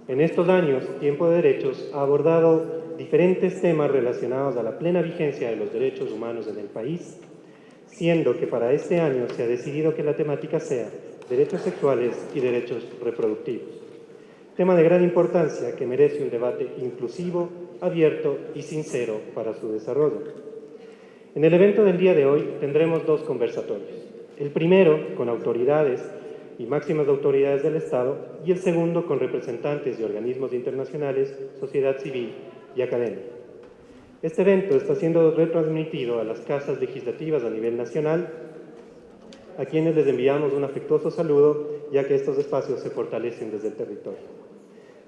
En estos años, Tiempo de Derechos ha abordado diferentes temas relacionados a la plena vigencia de los derechos humanos en el país, siendo que para este año se ha decidido que la temática sea derechos sexuales y derechos reproductivos. Tema de gran importancia que merece un debate inclusivo, abierto y sincero para su desarrollo. En el evento del día de hoy tendremos dos conversatorios. El primero con autoridades y máximas autoridades del Estado y el segundo con representantes de organismos internacionales, sociedad civil y academia. Este evento está siendo retransmitido a las casas legislativas a nivel nacional, a quienes les enviamos un afectuoso saludo, ya que estos espacios se fortalecen desde el territorio.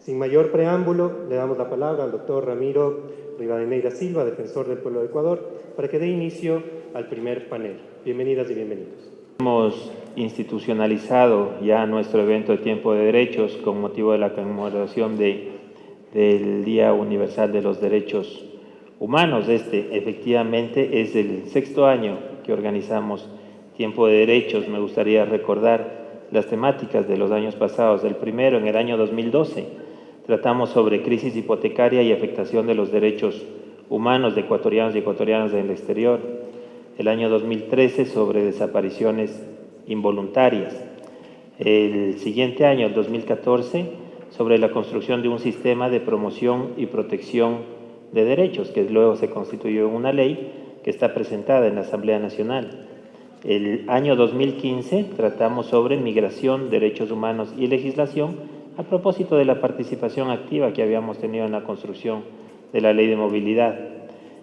Sin mayor preámbulo, le damos la palabra al doctor Ramiro Rivadeneira Silva, defensor del pueblo de Ecuador, para que dé inicio al primer panel. Bienvenidas y bienvenidos. Hemos institucionalizado ya nuestro evento de Tiempo de Derechos con motivo de la conmemoración del Día Universal de los Derechos Humanos. Efectivamente es el 6º año que organizamos Tiempo de Derechos. Me gustaría recordar las temáticas de los años pasados. El primero, en el año 2012, tratamos sobre crisis hipotecaria y afectación de los derechos humanos de ecuatorianos y ecuatorianas en el exterior. El año 2013 sobre desapariciones involuntarias. El siguiente año, el 2014, sobre la construcción de un sistema de promoción y protección de derechos, que luego se constituyó en una ley que está presentada en la Asamblea Nacional. El año 2015 tratamos sobre migración, derechos humanos y legislación, a propósito de la participación activa que habíamos tenido en la construcción de la Ley de Movilidad.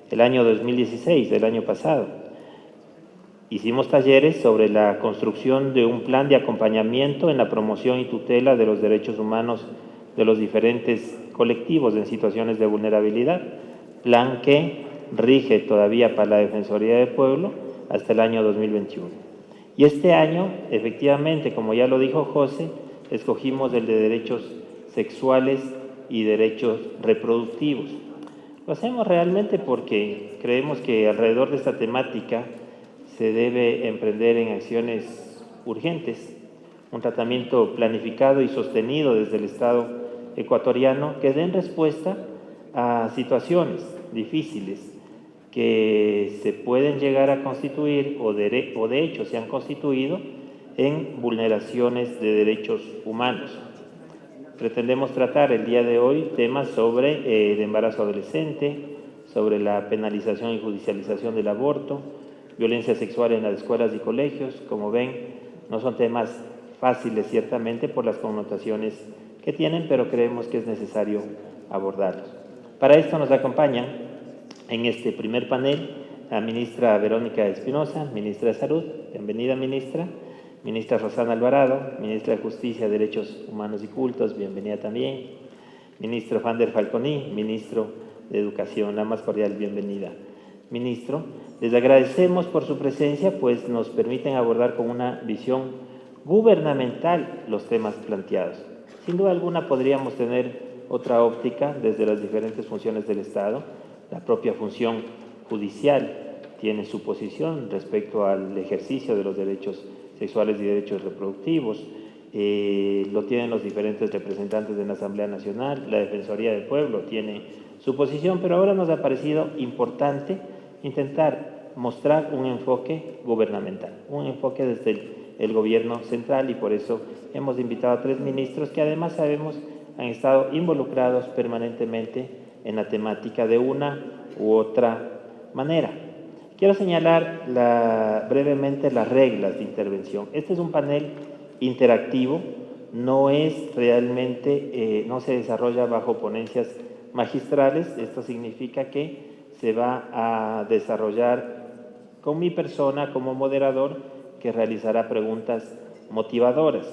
El año 2016, del año pasado, hicimos talleres sobre la construcción de un plan de acompañamiento en la promoción y tutela de los derechos humanos de los diferentes colectivos en situaciones de vulnerabilidad, plan que rige todavía para la Defensoría del Pueblo hasta el año 2021. Y este año, efectivamente, como ya lo dijo José, escogimos el de derechos sexuales y derechos reproductivos. Lo hacemos realmente porque creemos que alrededor de esta temática se debe emprender en acciones urgentes, un tratamiento planificado y sostenido desde el Estado ecuatoriano que den respuesta a situaciones difíciles que se pueden llegar a constituir o de hecho se han constituido en vulneraciones de derechos humanos. Pretendemos tratar el día de hoy temas sobre el embarazo adolescente, sobre la penalización y judicialización del aborto, violencia sexual en las escuelas y colegios. Como ven, no son temas fáciles ciertamente por las connotaciones que tienen, pero creemos que es necesario abordarlos. Para esto nos acompañan en este primer panel la ministra Verónica Espinosa, ministra de Salud. Bienvenida, ministra. Ministra Rosana Alvarado, ministra de Justicia, Derechos Humanos y Cultos, bienvenida también. Ministro Fander Falconi, ministro de Educación, la más cordial bienvenida. Ministro, les agradecemos por su presencia, pues nos permiten abordar con una visión gubernamental los temas planteados. Sin duda alguna podríamos tener otra óptica desde las diferentes funciones del Estado. La propia función judicial tiene su posición respecto al ejercicio de los derechos sexuales y derechos reproductivos, lo tienen los diferentes representantes de la Asamblea Nacional, la Defensoría del Pueblo tiene su posición, pero ahora nos ha parecido importante intentar mostrar un enfoque gubernamental, un enfoque desde el gobierno central, y por eso hemos invitado a 3 ministros que además sabemos han estado involucrados permanentemente en la temática de una u otra manera. Quiero señalar brevemente las reglas de intervención. Este es un panel interactivo, no es realmente, no se desarrolla bajo ponencias magistrales. Esto significa que se va a desarrollar con mi persona como moderador, que realizará preguntas motivadoras.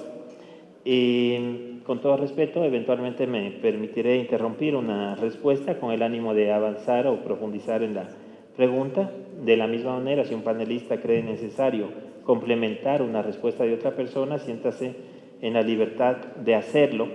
Con todo respeto, eventualmente me permitiré interrumpir una respuesta con el ánimo de avanzar o profundizar en la pregunta. De la misma manera, si un panelista cree necesario complementar una respuesta de otra persona, siéntase en la libertad de hacerlo.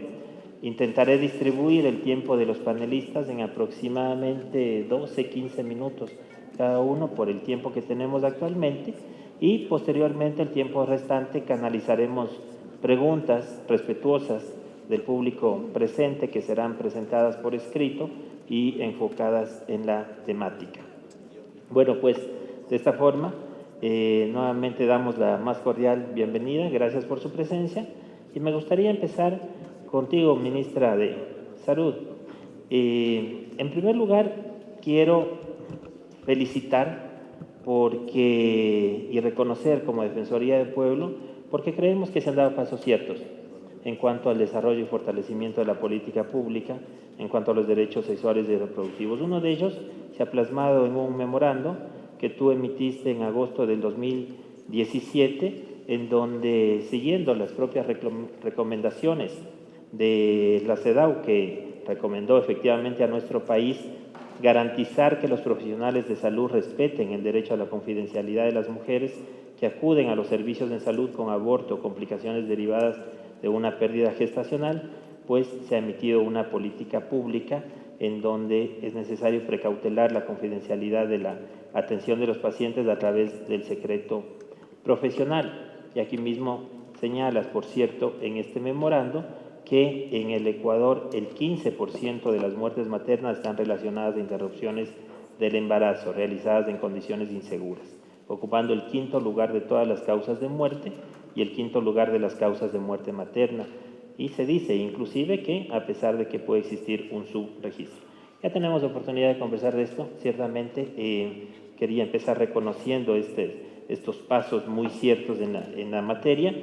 Intentaré distribuir el tiempo de los panelistas en aproximadamente 12-15 minutos cada uno por el tiempo que tenemos actualmente, y posteriormente el tiempo restante canalizaremos preguntas respetuosas del público presente, que serán presentadas por escrito y enfocadas en la temática. Bueno, pues de esta forma, nuevamente damos la más cordial bienvenida, gracias por su presencia, y me gustaría empezar contigo, ministra de Salud. En primer lugar, quiero felicitar y reconocer como Defensoría del Pueblo, porque creemos que se han dado pasos ciertos en cuanto al desarrollo y fortalecimiento de la política pública, en cuanto a los derechos sexuales y reproductivos. Uno de ellos se ha plasmado en un memorando que tú emitiste en agosto del 2017, en donde, siguiendo las propias recomendaciones de la CEDAW, que recomendó efectivamente a nuestro país garantizar que los profesionales de salud respeten el derecho a la confidencialidad de las mujeres que acuden a los servicios de salud con aborto o complicaciones derivadas de una pérdida gestacional, pues se ha emitido una política pública en donde es necesario precautelar la confidencialidad de la atención de los pacientes a través del secreto profesional. Y aquí mismo señalas, por cierto, en este memorando, que en el Ecuador el 15% de las muertes maternas están relacionadas a interrupciones del embarazo realizadas en condiciones inseguras, ocupando el 5º lugar de todas las causas de muerte y el 5º lugar de las causas de muerte materna. Y se dice inclusive que a pesar de que puede existir un subregistro. Ya tenemos oportunidad de conversar de esto, ciertamente quería empezar reconociendo estos pasos muy ciertos en la materia,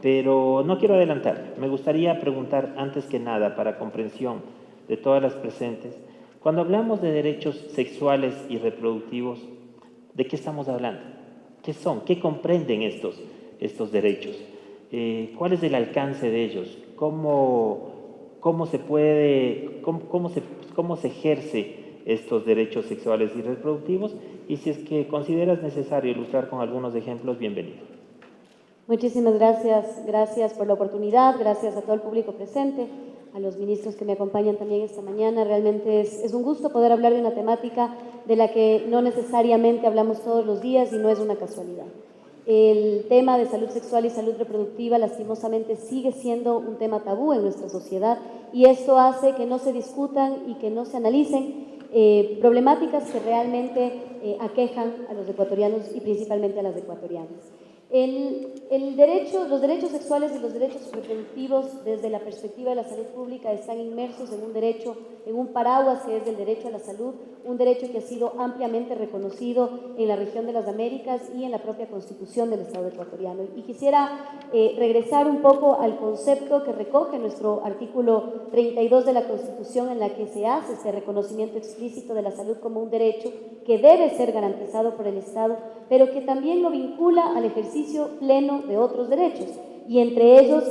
pero no quiero adelantar. Me gustaría preguntar antes que nada, para comprensión de todas las presentes, cuando hablamos de derechos sexuales y reproductivos, ¿de qué estamos hablando? ¿Qué son? ¿Qué comprenden estos derechos? ¿Cuál es el alcance de ellos? ¿Cómo se ejerce estos derechos sexuales y reproductivos? Y si es que consideras necesario ilustrar con algunos ejemplos, bienvenido. Muchísimas gracias por la oportunidad, gracias a todo el público presente, a los ministros que me acompañan también esta mañana. Realmente es un gusto poder hablar de una temática de la que no necesariamente hablamos todos los días y no es una casualidad. El tema de salud sexual y salud reproductiva lastimosamente sigue siendo un tema tabú en nuestra sociedad y esto hace que no se discutan y que no se analicen problemáticas que realmente aquejan a los ecuatorianos y principalmente a las ecuatorianas. Los derechos sexuales y los derechos reproductivos desde la perspectiva de la salud pública están inmersos en un derecho, en un paraguas que es el derecho a la salud, un derecho que ha sido ampliamente reconocido en la región de las Américas y en la propia Constitución del Estado ecuatoriano. Y quisiera regresar un poco al concepto que recoge nuestro artículo 32 de la Constitución, en la que se hace este reconocimiento explícito de la salud como un derecho que debe ser garantizado por el Estado, pero que también lo vincula al ejercicio pleno de otros derechos, y entre ellos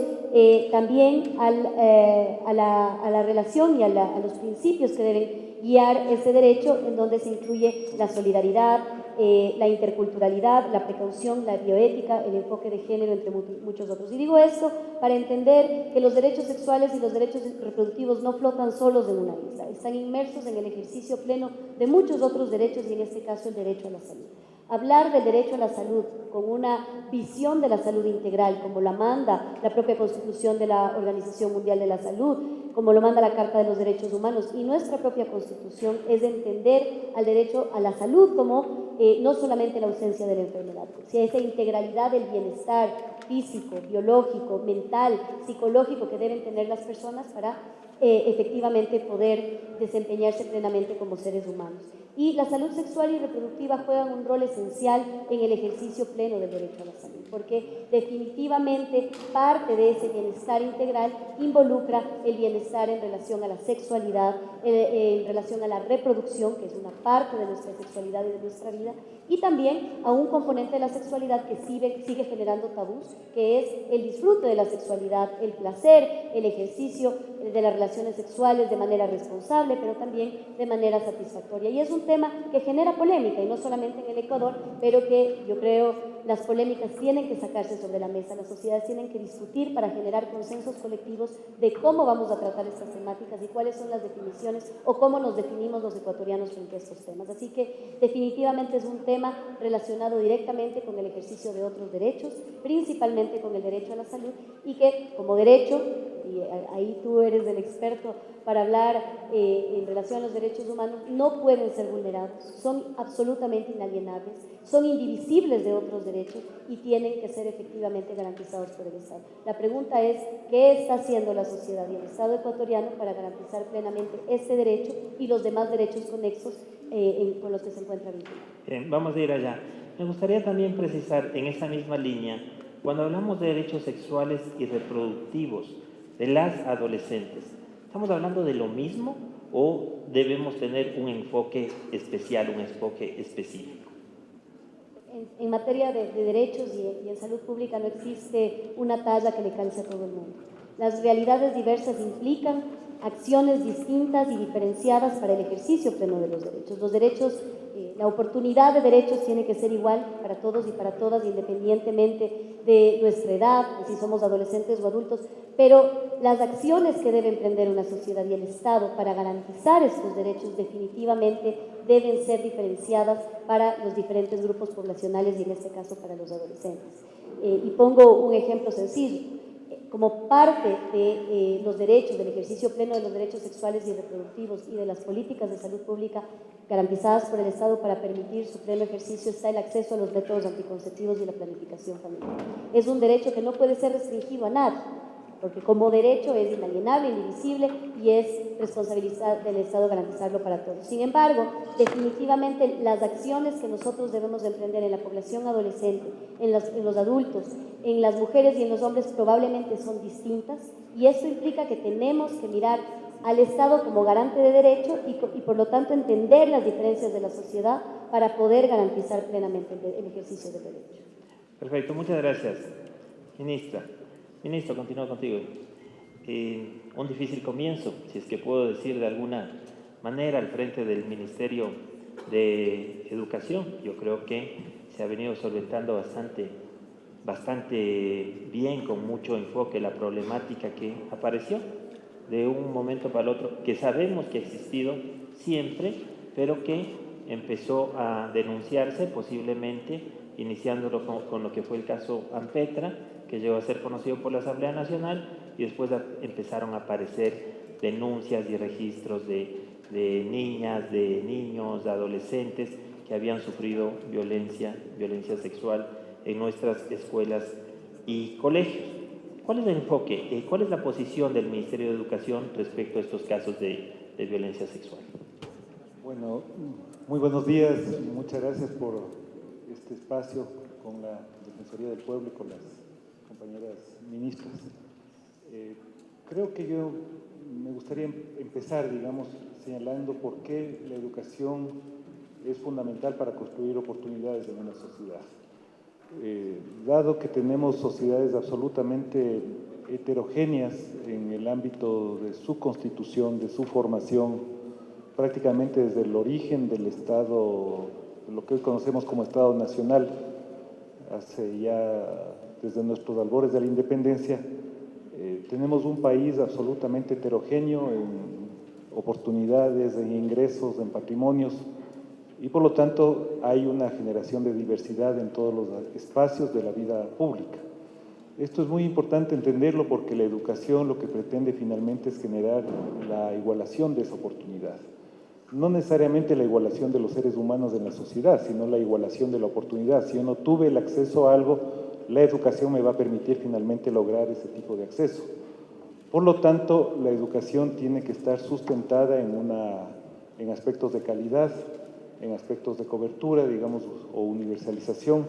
también a la relación y a los principios que deben guiar ese derecho, en donde se incluye la solidaridad, la interculturalidad, la precaución, la bioética, el enfoque de género, entre muchos otros. Y digo esto para entender que los derechos sexuales y los derechos reproductivos no flotan solos en una isla, están inmersos en el ejercicio pleno de muchos otros derechos, y en este caso el derecho a la salud. Hablar del derecho a la salud con una visión de la salud integral, como la manda la propia Constitución de la Organización Mundial de la Salud, como lo manda la Carta de los Derechos Humanos y nuestra propia Constitución, es entender al derecho a la salud como no solamente la ausencia de la enfermedad, sino esa integralidad del bienestar físico, biológico, mental, psicológico que deben tener las personas para efectivamente poder desempeñarse plenamente como seres humanos. Y la salud sexual y reproductiva juegan un rol esencial en el ejercicio pleno del derecho a la salud, porque definitivamente parte de ese bienestar integral involucra el bienestar en relación a la sexualidad, en relación a la reproducción, que es una parte de nuestra sexualidad y de nuestra vida, y también a un componente de la sexualidad que sigue generando tabús, que es el disfrute de la sexualidad, el placer, el ejercicio de las relaciones sexuales de manera responsable, pero también de manera satisfactoria. Y es un tema que genera polémica, y no solamente en el Ecuador, pero que yo creo las polémicas tienen que sacarse sobre la mesa, las sociedades tienen que discutir para generar consensos colectivos de cómo vamos a tratar estas temáticas y cuáles son las definiciones o cómo nos definimos los ecuatorianos frente a estos temas. Así que definitivamente es un tema relacionado directamente con el ejercicio de otros derechos, principalmente con el derecho a la salud, y que como derecho, y ahí tú eres el experto para hablar en relación a los derechos humanos, no pueden ser vulnerados, son absolutamente inalienables, son indivisibles de otros derechos y tienen que ser efectivamente garantizados por el Estado. La pregunta es, ¿qué está haciendo la sociedad y el Estado ecuatoriano para garantizar plenamente este derecho y los demás derechos conexos con los que se encuentra vinculado? Bien, vamos a ir allá. Me gustaría también precisar en esa misma línea, cuando hablamos de derechos sexuales y reproductivos de las adolescentes, ¿estamos hablando de lo mismo o debemos tener un enfoque especial, un enfoque específico? En materia de derechos y en salud pública no existe una talla que le calce a todo el mundo. Las realidades diversas implican acciones distintas y diferenciadas para el ejercicio pleno de los derechos. Los derechos, la oportunidad de derechos tiene que ser igual para todos y para todas, independientemente de nuestra edad, si somos adolescentes o adultos, pero las acciones que debe emprender una sociedad y el Estado para garantizar estos derechos definitivamente deben ser diferenciadas para los diferentes grupos poblacionales y en este caso para los adolescentes. Y pongo un ejemplo sencillo. Como parte de los derechos, del ejercicio pleno de los derechos sexuales y reproductivos y de las políticas de salud pública garantizadas por el Estado para permitir su pleno ejercicio está el acceso a los métodos anticonceptivos y la planificación familiar. Es un derecho que no puede ser restringido a nadie, porque como derecho es inalienable, indivisible y es responsabilidad del Estado garantizarlo para todos. Sin embargo, definitivamente las acciones que nosotros debemos emprender en la población adolescente, en los adultos, en las mujeres y en los hombres probablemente son distintas y esto implica que tenemos que mirar al Estado como garante de derecho y por lo tanto entender las diferencias de la sociedad para poder garantizar plenamente el ejercicio del derecho. Perfecto, muchas gracias. Ministro, continúo contigo. Un difícil comienzo, si es que puedo decir de alguna manera, al frente del Ministerio de Educación. Yo creo que se ha venido solventando bastante bien, con mucho enfoque, la problemática que apareció de un momento para el otro, que sabemos que ha existido siempre, pero que empezó a denunciarse posiblemente, iniciándolo con lo que fue el caso Ampetra, que llegó a ser conocido por la Asamblea Nacional, y después empezaron a aparecer denuncias y registros de niñas, de niños, de adolescentes que habían sufrido violencia sexual en nuestras escuelas y colegios. ¿Cuál es el enfoque? ¿Cuál es la posición del Ministerio de Educación respecto a estos casos de violencia sexual? Bueno, muy buenos días. Muchas gracias por este espacio con la Defensoría del Pueblo y con las compañeras ministras. Creo que yo me gustaría empezar, digamos, señalando por qué la educación es fundamental para construir oportunidades en una sociedad. Dado que tenemos sociedades absolutamente heterogéneas en el ámbito de su constitución, de su formación, prácticamente desde el origen del Estado, lo que hoy conocemos como Estado Nacional, desde nuestros albores de la independencia, tenemos un país absolutamente heterogéneo en oportunidades, en ingresos, en patrimonios, y por lo tanto hay una generación de diversidad en todos los espacios de la vida pública. Esto es muy importante entenderlo porque la educación lo que pretende finalmente es generar la igualación de esa oportunidad. No necesariamente la igualación de los seres humanos en la sociedad, sino la igualación de la oportunidad. Si yo no tuve el acceso a algo, la educación me va a permitir finalmente lograr ese tipo de acceso. Por lo tanto, la educación tiene que estar sustentada en aspectos de calidad, en aspectos de cobertura, digamos, o universalización,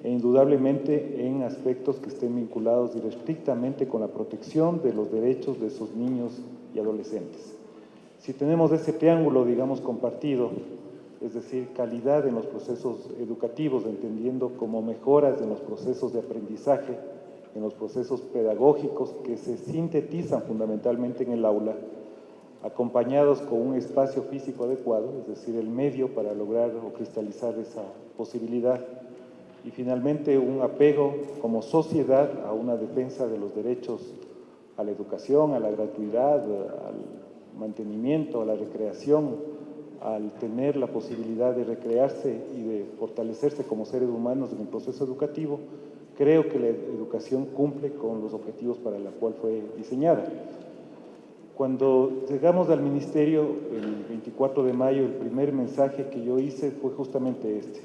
e indudablemente en aspectos que estén vinculados estrictamente con la protección de los derechos de esos niños y adolescentes. Si tenemos ese triángulo, digamos, compartido, es decir, calidad en los procesos educativos, entendiendo como mejoras en los procesos de aprendizaje, en los procesos pedagógicos que se sintetizan fundamentalmente en el aula, acompañados con un espacio físico adecuado, es decir, el medio para lograr o cristalizar esa posibilidad, y finalmente un apego como sociedad a una defensa de los derechos a la educación, a la gratuidad, al mantenimiento, a la recreación, al tener la posibilidad de recrearse y de fortalecerse como seres humanos en el proceso educativo, creo que la educación cumple con los objetivos para la cual fue diseñada. Cuando llegamos al ministerio el 24 de mayo, el primer mensaje que yo hice fue justamente este: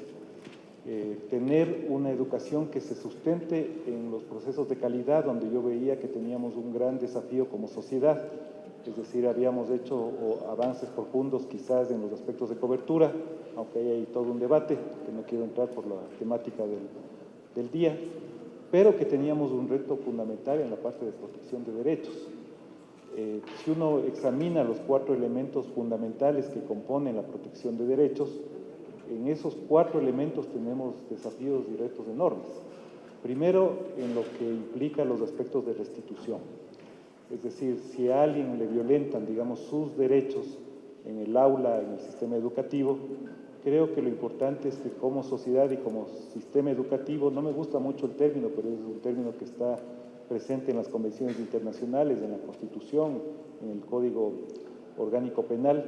tener una educación que se sustente en los procesos de calidad, donde yo veía que teníamos un gran desafío como sociedad. Es decir, habíamos hecho avances profundos quizás en los aspectos de cobertura, aunque hay ahí todo un debate, que no quiero entrar por la temática del día, pero que teníamos un reto fundamental en la parte de protección de derechos. Si uno examina los 4 elementos fundamentales que componen la protección de derechos, en esos 4 elementos tenemos desafíos y retos enormes. Primero, en lo que implica los aspectos de restitución. Es decir, si a alguien le violentan, digamos, sus derechos en el aula, en el sistema educativo, creo que lo importante es que como sociedad y como sistema educativo, no me gusta mucho el término, pero es un término que está presente en las convenciones internacionales, en la Constitución, en el Código Orgánico Penal,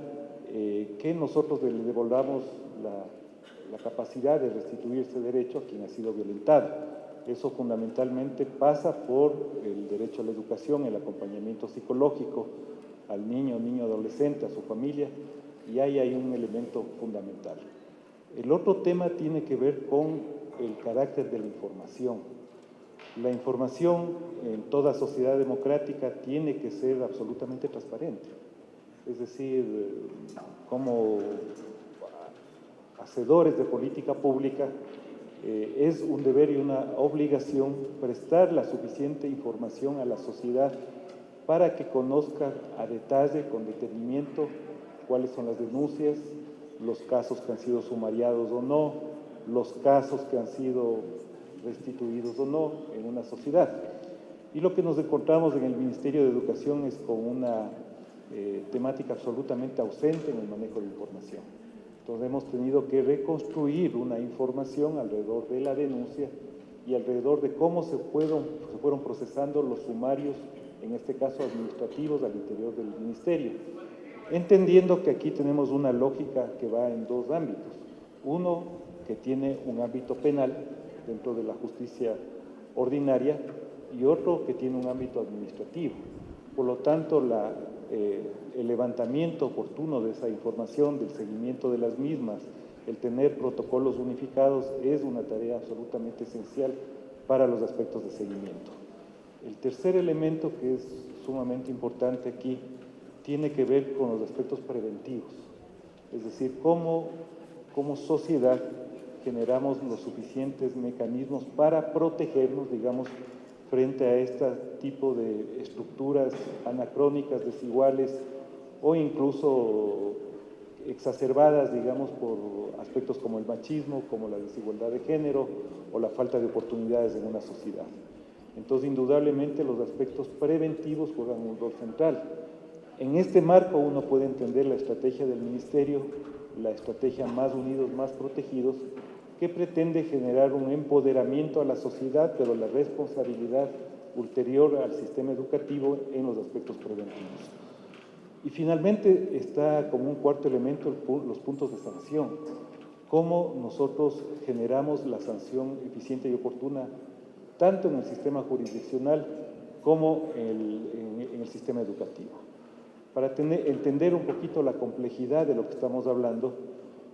que nosotros le devolvamos la capacidad de restituir ese derecho a quien ha sido violentado. Eso fundamentalmente pasa por el derecho a la educación, el acompañamiento psicológico al niño adolescente, a su familia, y ahí hay un elemento fundamental. El otro tema tiene que ver con el carácter de la información. La información en toda sociedad democrática tiene que ser absolutamente transparente. Es decir, como hacedores de política pública, es un deber y una obligación prestar la suficiente información a la sociedad para que conozca a detalle, con detenimiento, cuáles son las denuncias, los casos que han sido sumariados o no, los casos que han sido restituidos o no en una sociedad. Y lo que nos encontramos en el Ministerio de Educación es con una temática absolutamente ausente en el manejo de información. Entonces hemos tenido que reconstruir una información alrededor de la denuncia y alrededor de cómo se fueron procesando los sumarios, en este caso administrativos, al interior del ministerio. Entendiendo que aquí tenemos una lógica que va en 2 ámbitos. Uno, que tiene un ámbito penal dentro de la justicia ordinaria, y otro que tiene un ámbito administrativo. Por lo tanto, el levantamiento oportuno de esa información, del seguimiento de las mismas, el tener protocolos unificados es una tarea absolutamente esencial para los aspectos de seguimiento. El tercer elemento que es sumamente importante aquí tiene que ver con los aspectos preventivos, es decir, cómo como sociedad generamos los suficientes mecanismos para protegernos, digamos, frente a este tipo de estructuras anacrónicas, desiguales o incluso exacerbadas, digamos, por aspectos como el machismo, como la desigualdad de género o la falta de oportunidades en una sociedad. Entonces, indudablemente, los aspectos preventivos juegan un rol central. En este marco uno puede entender la estrategia del Ministerio, la estrategia Más Unidos, Más Protegidos, que pretende generar un empoderamiento a la sociedad, pero la responsabilidad ulterior al sistema educativo en los aspectos preventivos. Y finalmente está como un cuarto elemento los puntos de sanción. Cómo nosotros generamos la sanción eficiente y oportuna tanto en el sistema jurisdiccional como en el sistema educativo. Para entender un poquito la complejidad de lo que estamos hablando,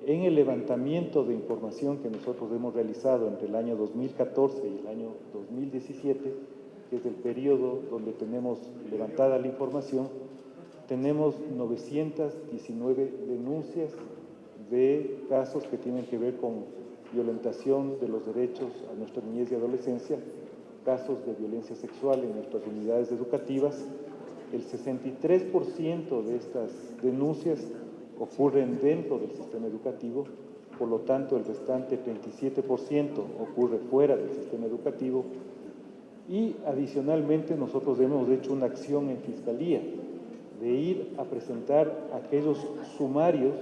en el levantamiento de información que nosotros hemos realizado entre el año 2014 y el año 2017, que es el periodo donde tenemos levantada la información, tenemos 919 denuncias de casos que tienen que ver con violentación de los derechos a nuestra niñez y adolescencia, casos de violencia sexual en nuestras unidades educativas. El 63% de estas denuncias ocurren dentro del sistema educativo, por lo tanto el restante 37% ocurre fuera del sistema educativo, y adicionalmente nosotros hemos hecho una acción en Fiscalía de ir a presentar aquellos sumarios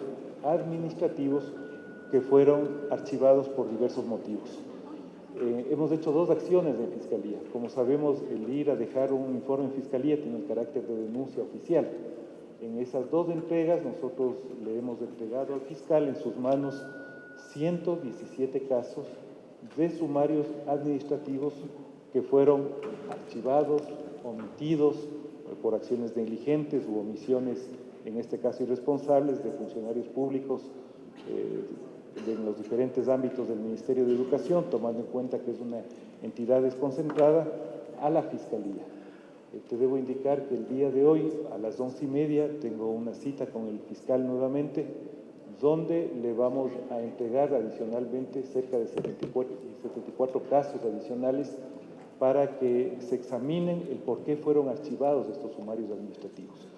administrativos que fueron archivados por diversos motivos. Hemos hecho 2 acciones en Fiscalía. Como sabemos, el ir a dejar un informe en Fiscalía tiene el carácter de denuncia oficial. En esas 2 entregas nosotros le hemos entregado al fiscal en sus manos 117 casos de sumarios administrativos que fueron archivados, omitidos por acciones negligentes u omisiones, en este caso irresponsables, de funcionarios públicos en los diferentes ámbitos del Ministerio de Educación, tomando en cuenta que es una entidad desconcentrada, a la Fiscalía. Te debo indicar que el día de hoy, a las 11:30, tengo una cita con el fiscal nuevamente, donde le vamos a entregar adicionalmente cerca de 74 casos adicionales para que se examinen el por qué fueron archivados estos sumarios administrativos.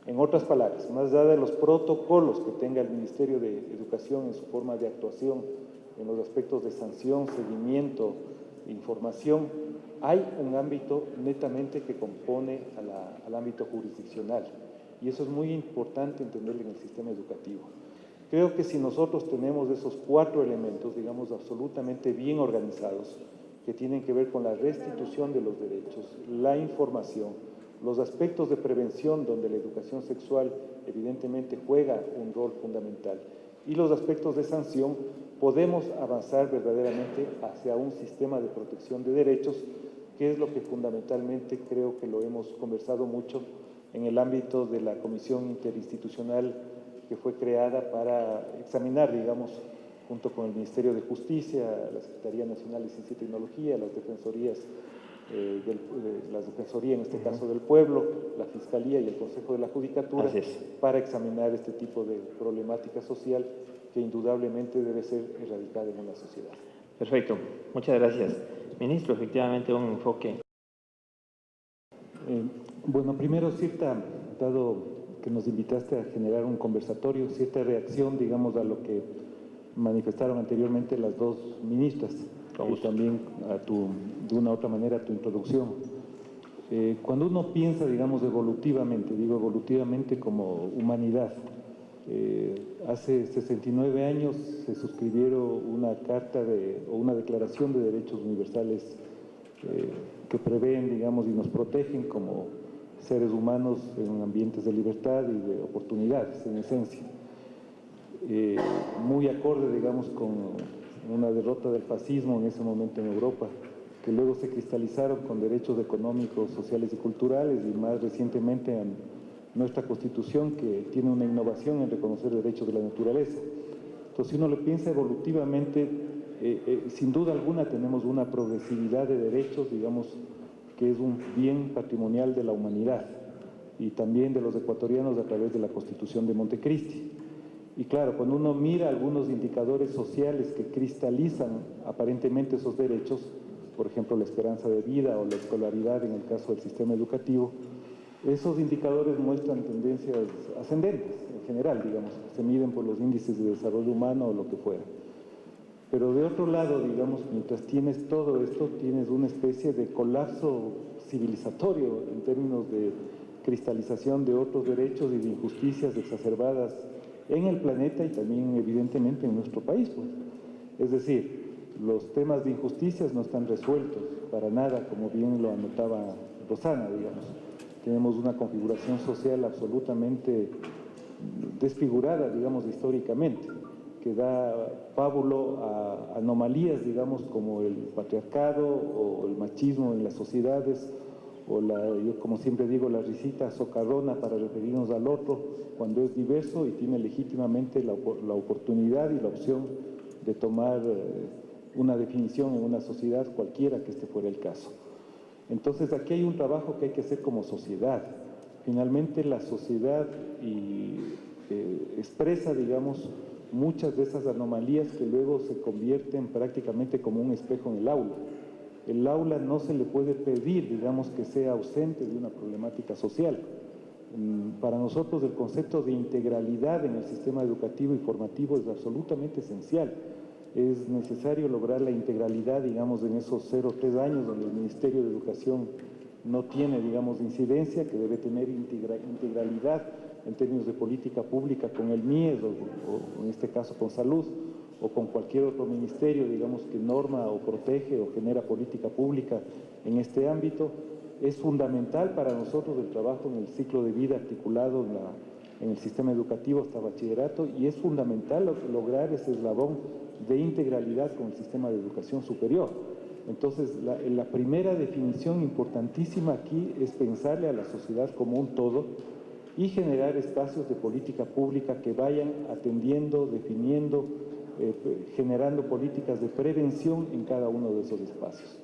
En otras palabras, más allá de los protocolos que tenga el Ministerio de Educación en su forma de actuación, en los aspectos de sanción, seguimiento, información, hay un ámbito netamente que compone al ámbito jurisdiccional, y eso es muy importante entenderlo en el sistema educativo. Creo que si nosotros tenemos esos 4 elementos, digamos, absolutamente bien organizados, que tienen que ver con la restitución de los derechos, la información, los aspectos de prevención, donde la educación sexual evidentemente juega un rol fundamental, y los aspectos de sanción, podemos avanzar verdaderamente hacia un sistema de protección de derechos, que es lo que fundamentalmente creo que lo hemos conversado mucho en el ámbito de la Comisión Interinstitucional que fue creada para examinar, digamos, junto con el Ministerio de Justicia, la Secretaría Nacional de Ciencia y Tecnología, las defensorías, la Defensoría en este caso del Pueblo, la Fiscalía y el Consejo de la Judicatura, para examinar este tipo de problemática social que indudablemente debe ser erradicada en una sociedad. Perfecto, muchas gracias. Ministro, efectivamente un enfoque. Bueno, primero, dado que nos invitaste a generar un conversatorio, cierta reacción, digamos, a lo que manifestaron anteriormente las 2 ministras, y también de una u otra manera a tu introducción. Cuando uno piensa, digamos, evolutivamente, digo evolutivamente como humanidad, hace 69 años se suscribieron una carta o una declaración de derechos universales que prevén, digamos, y nos protegen como seres humanos en ambientes de libertad y de oportunidades, en esencia. Muy acorde, digamos, con una derrota del fascismo en ese momento en Europa, que luego se cristalizaron con derechos económicos, sociales y culturales, y más recientemente en nuestra Constitución, que tiene una innovación en reconocer derechos de la naturaleza. Entonces, si uno lo piensa evolutivamente, sin duda alguna tenemos una progresividad de derechos, digamos, que es un bien patrimonial de la humanidad y también de los ecuatorianos a través de la Constitución de Montecristi. Y claro, cuando uno mira algunos indicadores sociales que cristalizan aparentemente esos derechos, por ejemplo, la esperanza de vida o la escolaridad en el caso del sistema educativo, esos indicadores muestran tendencias ascendentes en general, digamos, se miden por los índices de desarrollo humano o lo que fuera. Pero de otro lado, digamos, mientras tienes todo esto, tienes una especie de colapso civilizatorio en términos de cristalización de otros derechos y de injusticias exacerbadas en el planeta y también evidentemente en nuestro país, pues. Es decir, los temas de injusticias no están resueltos para nada, como bien lo anotaba Rosana, digamos. Tenemos una configuración social absolutamente desfigurada, digamos, históricamente, que da pábulo a anomalías, digamos, como el patriarcado o el machismo en las sociedades, o yo como siempre digo, la risita socarrona para referirnos al otro cuando es diverso y tiene legítimamente la oportunidad y la opción de tomar una definición en una sociedad cualquiera que este fuera el caso. Entonces, aquí hay un trabajo que hay que hacer como sociedad. Finalmente, la sociedad expresa, digamos, muchas de esas anomalías que luego se convierten prácticamente como un espejo en el aula. El aula no se le puede pedir, digamos, que sea ausente de una problemática social. Para nosotros el concepto de integralidad en el sistema educativo y formativo es absolutamente esencial. Es necesario lograr la integralidad, digamos, en esos 0 a 3 años donde el Ministerio de Educación no tiene, digamos, incidencia, que debe tener integralidad en términos de política pública con el MIES o en este caso con salud o con cualquier otro ministerio, digamos, que norma o protege o genera política pública en este ámbito. Es fundamental para nosotros el trabajo en el ciclo de vida articulado en el sistema educativo hasta bachillerato, y es fundamental lograr ese eslabón de integralidad con el sistema de educación superior. Entonces, la primera definición importantísima aquí es pensarle a la sociedad como un todo y generar espacios de política pública que vayan atendiendo, definiendo, generando políticas de prevención en cada uno de esos espacios.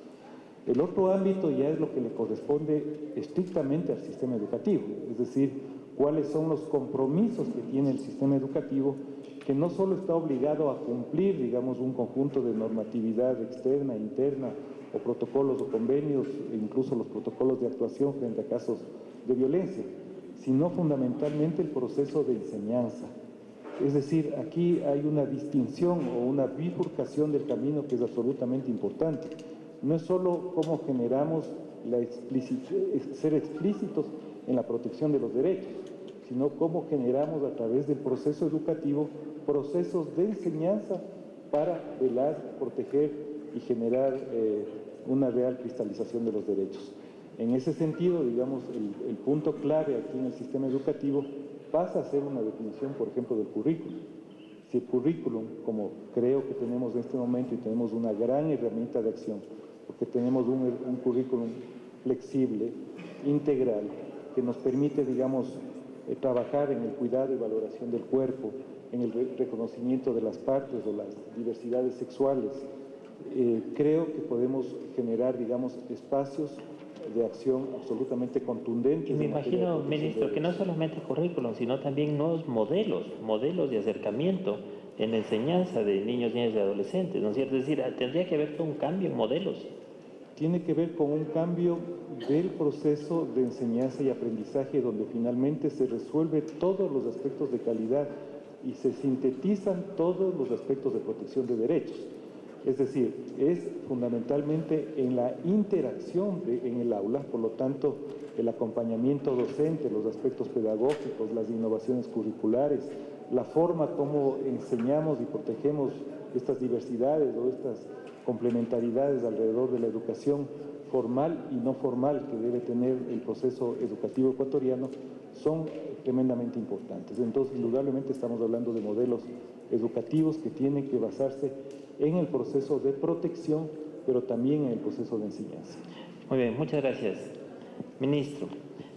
El otro ámbito ya es lo que le corresponde estrictamente al sistema educativo, es decir, cuáles son los compromisos que tiene el sistema educativo, que no solo está obligado a cumplir, digamos, un conjunto de normatividad externa, interna, o protocolos o convenios, e incluso los protocolos de actuación frente a casos de violencia, sino fundamentalmente el proceso de enseñanza. Es decir, aquí hay una distinción o una bifurcación del camino que es absolutamente importante. No es solo cómo generamos ser explícitos en la protección de los derechos, sino cómo generamos a través del proceso educativo procesos de enseñanza para velar, proteger y generar una real cristalización de los derechos. En ese sentido, digamos, el punto clave aquí en el sistema educativo pasa a ser una definición, por ejemplo, del currículum. Si el currículum, como creo que tenemos en este momento, y tenemos una gran herramienta de acción, porque tenemos un currículum flexible, integral, que nos permite, digamos, trabajar en el cuidado y valoración del cuerpo, en el reconocimiento de las partes o las diversidades sexuales. Creo que podemos generar, digamos, espacios de acción absolutamente contundentes. Y me imagino, ministro, que no solamente currículum, sino también nuevos modelos de acercamiento en la enseñanza de niños, niñas y adolescentes, ¿no es cierto? Es decir, tendría que haber todo un cambio en modelos. Tiene que ver con un cambio del proceso de enseñanza y aprendizaje, donde finalmente se resuelven todos los aspectos de calidad y se sintetizan todos los aspectos de protección de derechos. Es decir, es fundamentalmente en la interacción en el aula, por lo tanto, el acompañamiento docente, los aspectos pedagógicos, las innovaciones curriculares, la forma como enseñamos y protegemos estas diversidades o estas complementariedades alrededor de la educación formal y no formal que debe tener el proceso educativo ecuatoriano, son tremendamente importantes. Entonces, indudablemente estamos hablando de modelos educativos que tienen que basarse en el proceso de protección, pero también en el proceso de enseñanza. Muy bien, muchas gracias. Ministro,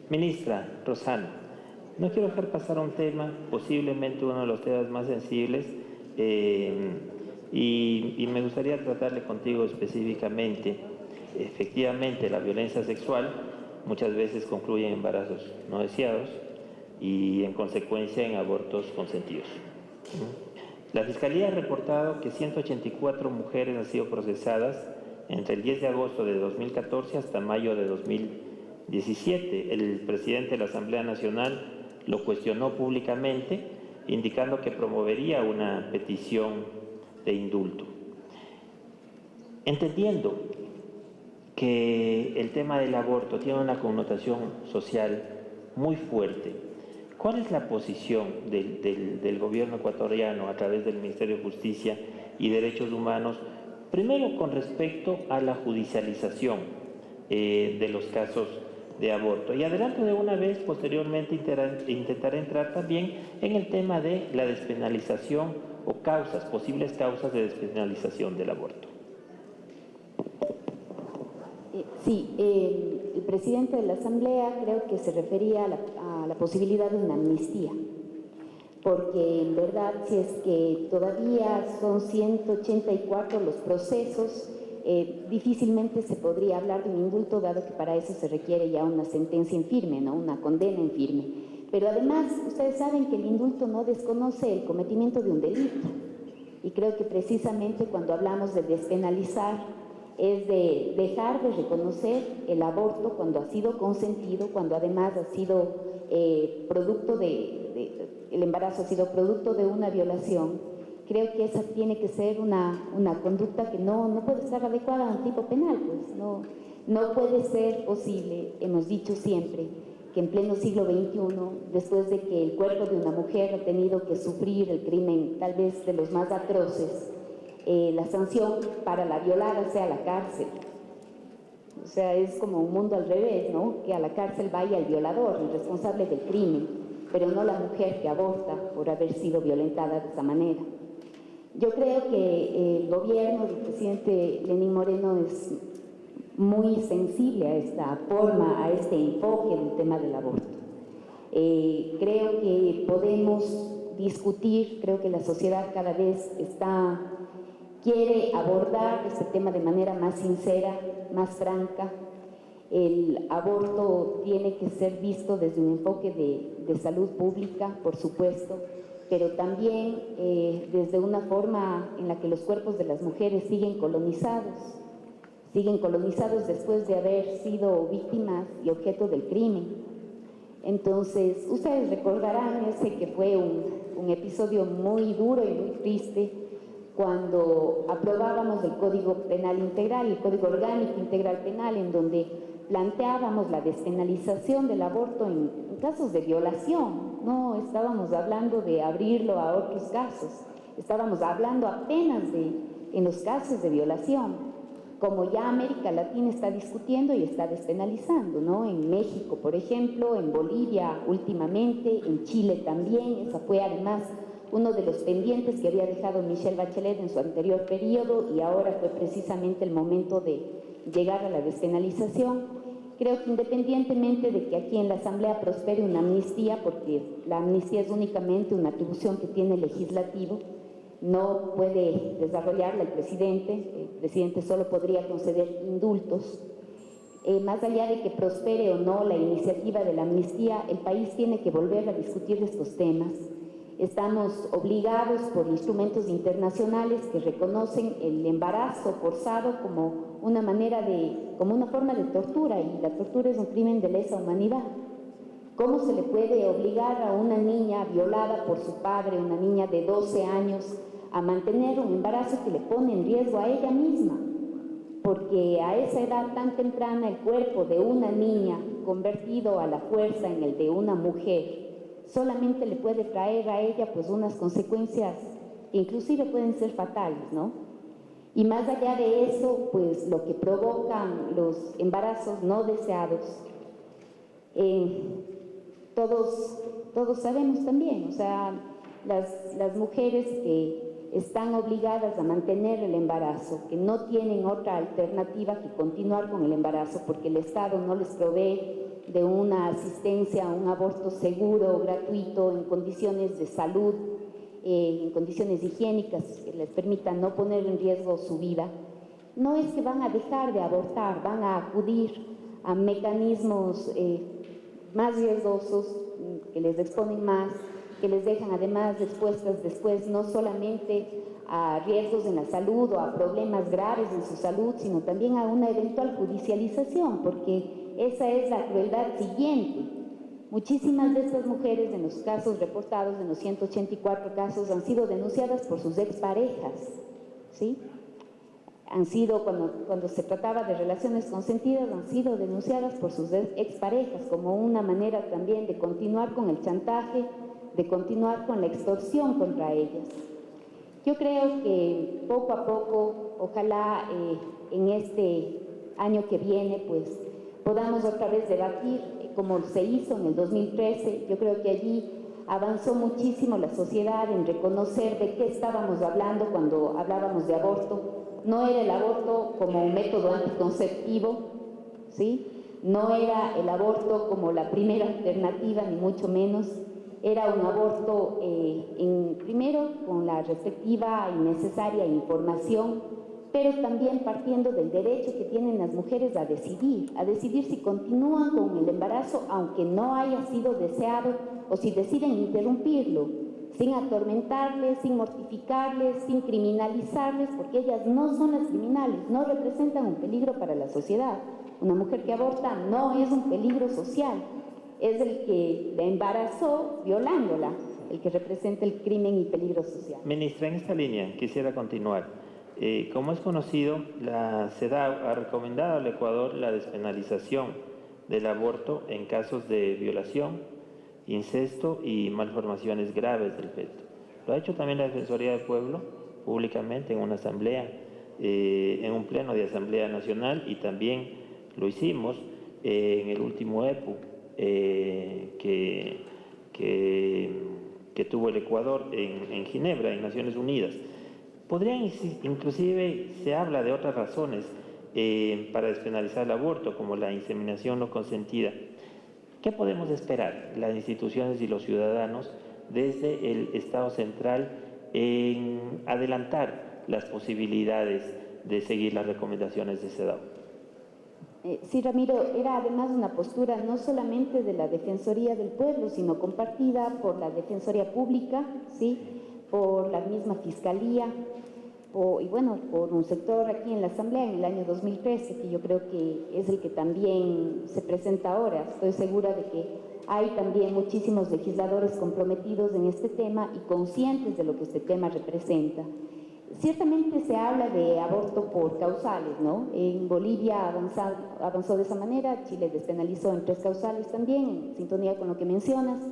ministra Rosano, no quiero dejar pasar un tema, posiblemente uno de los temas más sensibles, y me gustaría tratarle contigo específicamente. Efectivamente, la violencia sexual muchas veces concluye en embarazos no deseados y en consecuencia en abortos consentidos. La Fiscalía ha reportado que 184 mujeres han sido procesadas entre el 10 de agosto de 2014 hasta mayo de 2017. El presidente de la Asamblea Nacional lo cuestionó públicamente, indicando que promovería una petición de indulto. Entendiendo que el tema del aborto tiene una connotación social muy fuerte, ¿cuál es la posición del gobierno ecuatoriano a través del Ministerio de Justicia y Derechos Humanos, primero con respecto a la judicialización de los casos de aborto? Y adelanto de una vez, posteriormente intentaré entrar también en el tema de la despenalización o posibles causas de despenalización del aborto. Sí, el presidente de la Asamblea creo que se refería a la posibilidad de una amnistía, porque en verdad si es que todavía son 184 los procesos, difícilmente se podría hablar de un indulto, dado que para eso se requiere ya una sentencia en firme, ¿no? Una condena en firme. Pero además, ustedes saben que el indulto no desconoce el cometimiento de un delito, y creo que precisamente cuando hablamos de despenalizar es de dejar de reconocer el aborto cuando ha sido consentido, cuando además ha sido el embarazo ha sido producto de una violación. Creo que esa tiene que ser una conducta que no puede estar adecuada a un tipo penal, pues no puede ser posible, hemos dicho siempre, que en pleno siglo XXI, después de que el cuerpo de una mujer ha tenido que sufrir el crimen tal vez de los más atroces, la sanción para la violada sea la cárcel. O sea, es como un mundo al revés, ¿no? Que a la cárcel vaya el violador, el responsable del crimen. pero no la mujer que aborta por haber sido violentada de esa manera. Yo creo que el gobierno del presidente Lenín Moreno es muy sensible a esta forma, a este enfoque del tema del aborto. Creo que podemos discutir, creo que la sociedad cada vez quiere abordar este tema de manera más sincera, más franca. El aborto tiene que ser visto desde un enfoque de salud pública, por supuesto, pero también desde una forma en la que los cuerpos de las mujeres siguen colonizados después de haber sido víctimas y objeto del crimen. Entonces, ustedes recordarán ese que fue un episodio muy duro y muy triste cuando aprobábamos el Código Penal Integral, el Código Orgánico Integral Penal, en donde planteábamos la despenalización del aborto en casos de violación. No estábamos hablando de abrirlo a otros casos, estábamos hablando apenas en los casos de violación, como ya América Latina está discutiendo y está despenalizando, ¿no? En México, por ejemplo, en Bolivia últimamente, en Chile también. Esa fue además uno de los pendientes que había dejado Michelle Bachelet en su anterior periodo, y ahora fue precisamente el momento de llegar a la despenalización. Creo que independientemente de que aquí en la Asamblea prospere una amnistía, porque la amnistía es únicamente una atribución que tiene el legislativo, no puede desarrollarla el presidente solo podría conceder indultos. Más allá de que prospere o no la iniciativa de la amnistía, el país tiene que volver a discutir estos temas. Estamos obligados por instrumentos internacionales que reconocen el embarazo forzado como una forma de tortura, y la tortura es un crimen de lesa humanidad. ¿Cómo se le puede obligar a una niña violada por su padre, una niña de 12 años, a mantener un embarazo que le pone en riesgo a ella misma? Porque a esa edad tan temprana el cuerpo de una niña convertido a la fuerza en el de una mujer solamente le puede traer a ella pues unas consecuencias que inclusive pueden ser fatales, ¿no? Y más allá de eso, pues lo que provocan los embarazos no deseados, todos sabemos también, o sea, las mujeres que están obligadas a mantener el embarazo, que no tienen otra alternativa que continuar con el embarazo porque el Estado no les provee de una asistencia a un aborto seguro, gratuito, en condiciones de salud, en condiciones higiénicas que les permitan no poner en riesgo su vida, no es que van a dejar de abortar, van a acudir a mecanismos más riesgosos, que les exponen más, que les dejan además expuestas después no solamente a riesgos en la salud o a problemas graves en su salud, sino también a una eventual judicialización, porque esa es la crueldad siguiente. Muchísimas de estas mujeres, en los casos reportados, en los 184 casos, han sido denunciadas por sus exparejas, ¿sí? Han sido, cuando se trataba de relaciones consentidas, han sido denunciadas por sus exparejas como una manera también de continuar con el chantaje, de continuar con la extorsión contra ellas. Yo creo que poco a poco, ojalá en este año que viene, pues podamos otra vez debatir como se hizo en el 2013. Yo creo que allí avanzó muchísimo la sociedad en reconocer de qué estábamos hablando cuando hablábamos de aborto. No era el aborto como un método anticonceptivo, ¿sí? No era el aborto como la primera alternativa, ni mucho menos. Era un aborto, primero, con la respectiva y necesaria información, pero también partiendo del derecho que tienen las mujeres a decidir si continúan con el embarazo aunque no haya sido deseado, o si deciden interrumpirlo, sin atormentarles, sin mortificarles, sin criminalizarles, porque ellas no son las criminales, no representan un peligro para la sociedad. Una mujer que aborta no es un peligro social, es el que la embarazó violándola, el que representa el crimen y peligro social. Ministra, en esta línea quisiera continuar. Como es conocido, la CEDAW ha recomendado al Ecuador la despenalización del aborto en casos de violación, incesto y malformaciones graves del feto. Lo ha hecho también la Defensoría del Pueblo públicamente en una asamblea, en un pleno de Asamblea Nacional, y también lo hicimos en el último EPU que que tuvo el Ecuador en Ginebra, en Naciones Unidas. Inclusive se habla de otras razones para despenalizar el aborto, como la inseminación no consentida. ¿Qué podemos esperar las instituciones y los ciudadanos desde el Estado central en adelantar las posibilidades de seguir las recomendaciones de CEDAW? Sí, Ramiro, era además una postura no solamente de la Defensoría del Pueblo, sino compartida por la Defensoría Pública, ¿sí?, por la misma Fiscalía, y bueno, por un sector aquí en la Asamblea en el año 2013, que yo creo que es el que también se presenta ahora. Estoy segura de que hay también muchísimos legisladores comprometidos en este tema y conscientes de lo que este tema representa. Ciertamente se habla de aborto por causales, ¿no? En Bolivia avanzó de esa manera, Chile despenalizó en 3 causales también, en sintonía con lo que mencionas.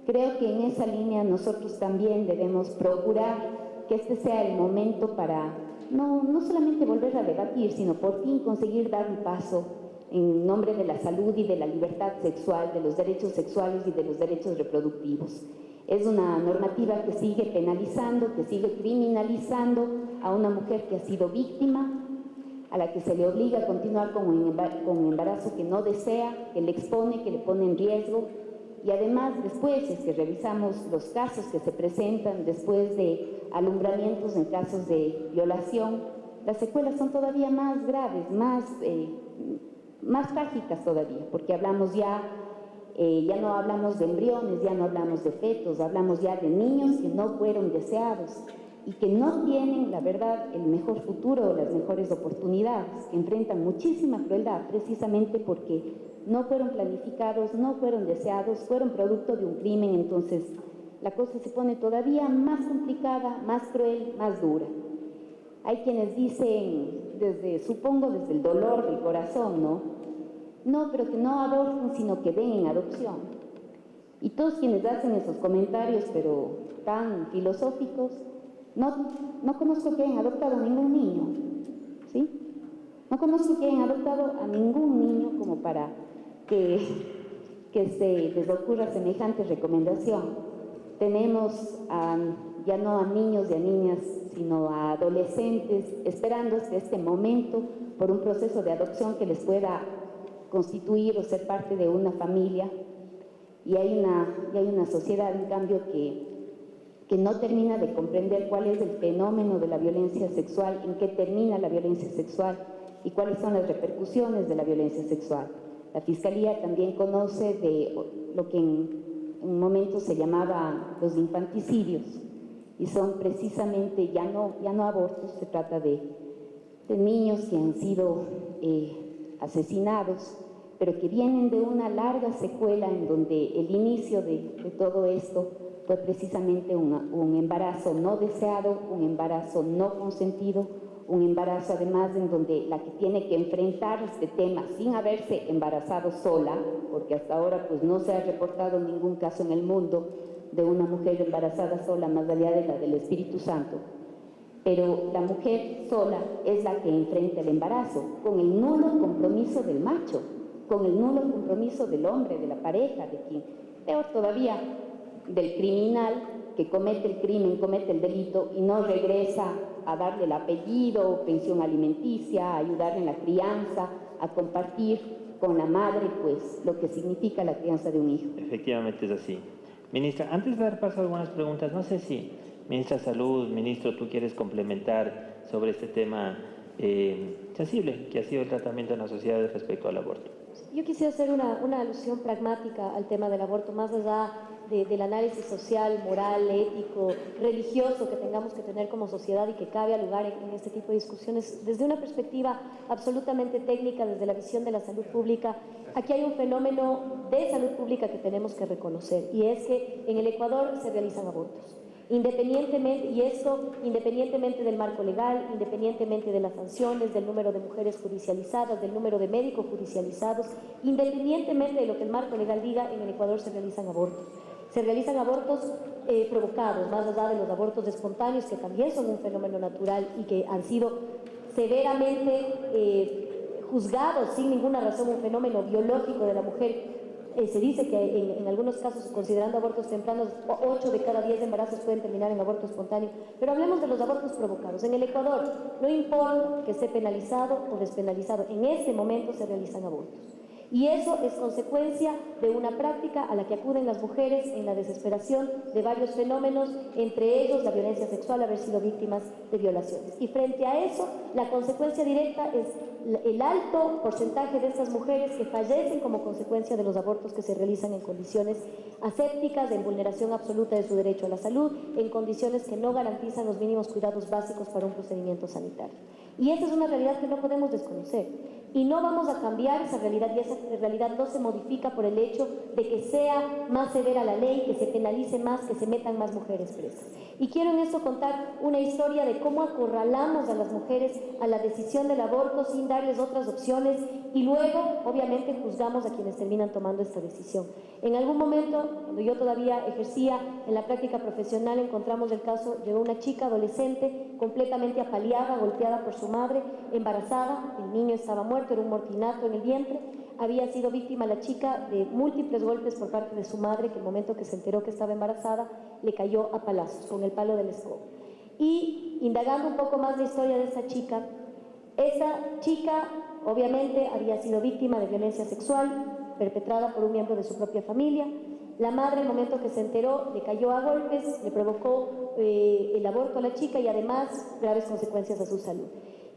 Creo que en esa línea nosotros también debemos procurar que este sea el momento para no solamente volver a debatir, sino por fin conseguir dar un paso en nombre de la salud y de la libertad sexual, de los derechos sexuales y de los derechos reproductivos. Es una normativa que sigue penalizando, que sigue criminalizando a una mujer que ha sido víctima, a la que se le obliga a continuar con un embarazo que no desea, que le expone, que le pone en riesgo. Y además, después, es que revisamos los casos que se presentan después de alumbramientos en casos de violación, las secuelas son todavía más graves, más trágicas todavía, porque hablamos ya no hablamos de embriones, ya no hablamos de fetos, hablamos ya de niños que no fueron deseados y que no tienen, la verdad, el mejor futuro o las mejores oportunidades, que enfrentan muchísima crueldad precisamente porque no fueron planificados, no fueron deseados, fueron producto de un crimen. Entonces la cosa se pone todavía más complicada, más cruel, más dura. Hay quienes dicen, supongo desde el dolor del corazón, no, pero que no aborten, sino que den en adopción. Y todos quienes hacen esos comentarios, pero tan filosóficos, no conozco que hayan adoptado a ningún niño, ¿sí? No conozco que hayan adoptado a ningún niño como para que se les ocurra semejante recomendación. Tenemos ya no a niños y a niñas, sino a adolescentes esperando este momento por un proceso de adopción que les pueda constituir o ser parte de una familia. Y hay una sociedad, en cambio, que no termina de comprender cuál es el fenómeno de la violencia sexual, en qué termina la violencia sexual y cuáles son las repercusiones de la violencia sexual. La Fiscalía también conoce de lo que en un momento se llamaba los infanticidios, y son precisamente ya no abortos, se trata de niños que han sido asesinados, pero que vienen de una larga secuela en donde el inicio de todo esto fue precisamente un embarazo no deseado, un embarazo no consentido, un embarazo además en donde la que tiene que enfrentar este tema sin haberse embarazado sola, porque hasta ahora pues no se ha reportado ningún caso en el mundo de una mujer embarazada sola, más allá de la del Espíritu Santo, pero la mujer sola es la que enfrenta el embarazo, con el nulo compromiso del macho, con el nulo compromiso del hombre, de la pareja, de quien, peor todavía, del criminal que comete el crimen, comete el delito y no regresa a darle el apellido, pensión alimenticia, a ayudarle en la crianza, a compartir con la madre pues lo que significa la crianza de un hijo. Efectivamente es así. Ministra, antes de dar paso a algunas preguntas, no sé si Ministra de Salud, Ministro, tú quieres complementar sobre este tema sensible que ha sido el tratamiento en la sociedad respecto al aborto. Yo quisiera hacer una alusión pragmática al tema del aborto, más allá del análisis social, moral, ético, religioso que tengamos que tener como sociedad y que cabe lugar en este tipo de discusiones. Desde una perspectiva absolutamente técnica, desde la visión de la salud pública, aquí hay un fenómeno de salud pública que tenemos que reconocer, y es que en el Ecuador se realizan abortos. Independientemente del marco legal, independientemente de las sanciones, del número de mujeres judicializadas, del número de médicos judicializados, independientemente de lo que el marco legal diga, en el Ecuador se realizan abortos. Se realizan abortos provocados, más allá de los abortos espontáneos, que también son un fenómeno natural y que han sido severamente juzgados sin ninguna razón, un fenómeno biológico de la mujer Se dice que en algunos casos, considerando abortos tempranos, 8 de cada 10 embarazos pueden terminar en aborto espontáneo. Pero hablemos de los abortos provocados. En el Ecuador, no importa que esté penalizado o despenalizado, en ese momento se realizan abortos. Y eso es consecuencia de una práctica a la que acuden las mujeres en la desesperación de varios fenómenos, entre ellos la violencia sexual, haber sido víctimas de violaciones. Y frente a eso, la consecuencia directa es el alto porcentaje de estas mujeres que fallecen como consecuencia de los abortos que se realizan en condiciones asépticas, en vulneración absoluta de su derecho a la salud, en condiciones que no garantizan los mínimos cuidados básicos para un procedimiento sanitario. Y esa es una realidad que no podemos desconocer. Y no vamos a cambiar esa realidad, y esa realidad no se modifica por el hecho de que sea más severa la ley, que se penalice más, que se metan más mujeres presas. Y quiero en esto contar una historia de cómo acorralamos a las mujeres a la decisión del aborto sin darles otras opciones y luego, obviamente, juzgamos a quienes terminan tomando esta decisión. En algún momento, cuando yo todavía ejercía en la práctica profesional, encontramos el caso, llegó una chica adolescente completamente apaleada, golpeada por su madre, embarazada, el niño estaba muerto, era un mortinato en el vientre, había sido víctima la chica de múltiples golpes por parte de su madre, que el momento que se enteró que estaba embarazada, le cayó a palazos con el palo del escoba. Y indagando un poco más la historia de esa chica obviamente había sido víctima de violencia sexual perpetrada por un miembro de su propia familia. La madre, el momento que se enteró, le cayó a golpes, le provocó el aborto a la chica y además graves consecuencias a su salud.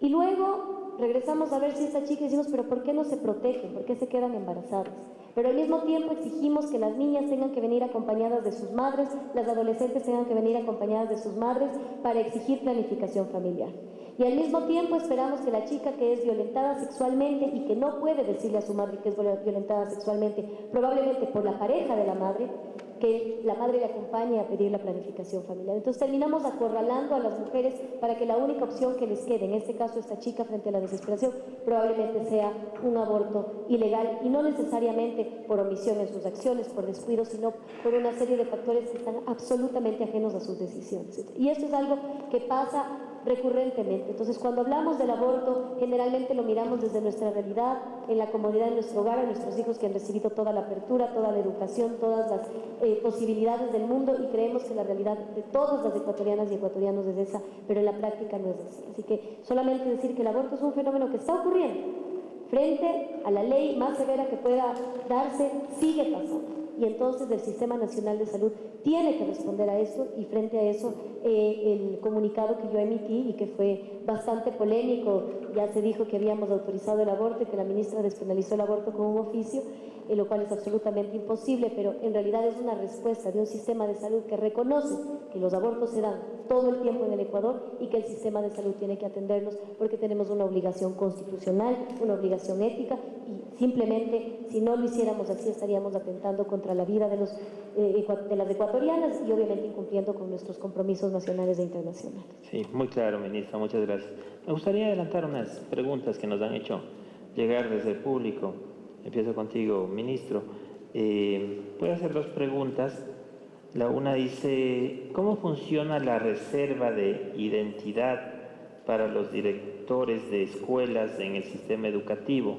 Y luego regresamos a ver si esta chica, decimos, pero ¿por qué no se protegen? ¿Por qué se quedan embarazadas? Pero al mismo tiempo exigimos que las niñas tengan que venir acompañadas de sus madres, las adolescentes tengan que venir acompañadas de sus madres para exigir planificación familiar. Y al mismo tiempo esperamos que la chica que es violentada sexualmente y que no puede decirle a su madre que es violentada sexualmente, probablemente por la pareja de la madre, que la madre le acompañe a pedir la planificación familiar. Entonces terminamos acorralando a las mujeres para que la única opción que les quede, en este caso esta chica frente a la desesperación, probablemente sea un aborto ilegal y no necesariamente por omisión en sus acciones, por descuido, sino por una serie de factores que están absolutamente ajenos a sus decisiones. Y esto es algo que pasa recurrentemente. Entonces, cuando hablamos del aborto, generalmente lo miramos desde nuestra realidad, en la comodidad de nuestro hogar, a nuestros hijos que han recibido toda la apertura, toda la educación, todas las posibilidades del mundo, y creemos que la realidad de todas las ecuatorianas y ecuatorianos es esa, pero en la práctica no es así. Así que solamente decir que el aborto es un fenómeno que está ocurriendo frente a la ley más severa que pueda darse, sigue pasando. Y entonces el Sistema Nacional de Salud tiene que responder a eso, y frente a eso el comunicado que yo emití y que fue bastante polémico, ya se dijo que habíamos autorizado el aborto y que la ministra despenalizó el aborto con un oficio, lo cual es absolutamente imposible, pero en realidad es una respuesta de un sistema de salud que reconoce que los abortos se dan todo el tiempo en el Ecuador y que el sistema de salud tiene que atenderlos porque tenemos una obligación constitucional, una obligación ética, y simplemente si no lo hiciéramos así estaríamos atentando contra la vida de las ecuatorianas y obviamente incumpliendo con nuestros compromisos nacionales e internacionales. Sí, muy claro, ministra, muchas gracias. Me gustaría adelantar unas preguntas que nos han hecho llegar desde el público. Empiezo contigo, ministro. Puedo hacer dos preguntas. La una dice, ¿cómo funciona la reserva de identidad para los directores de escuelas en el sistema educativo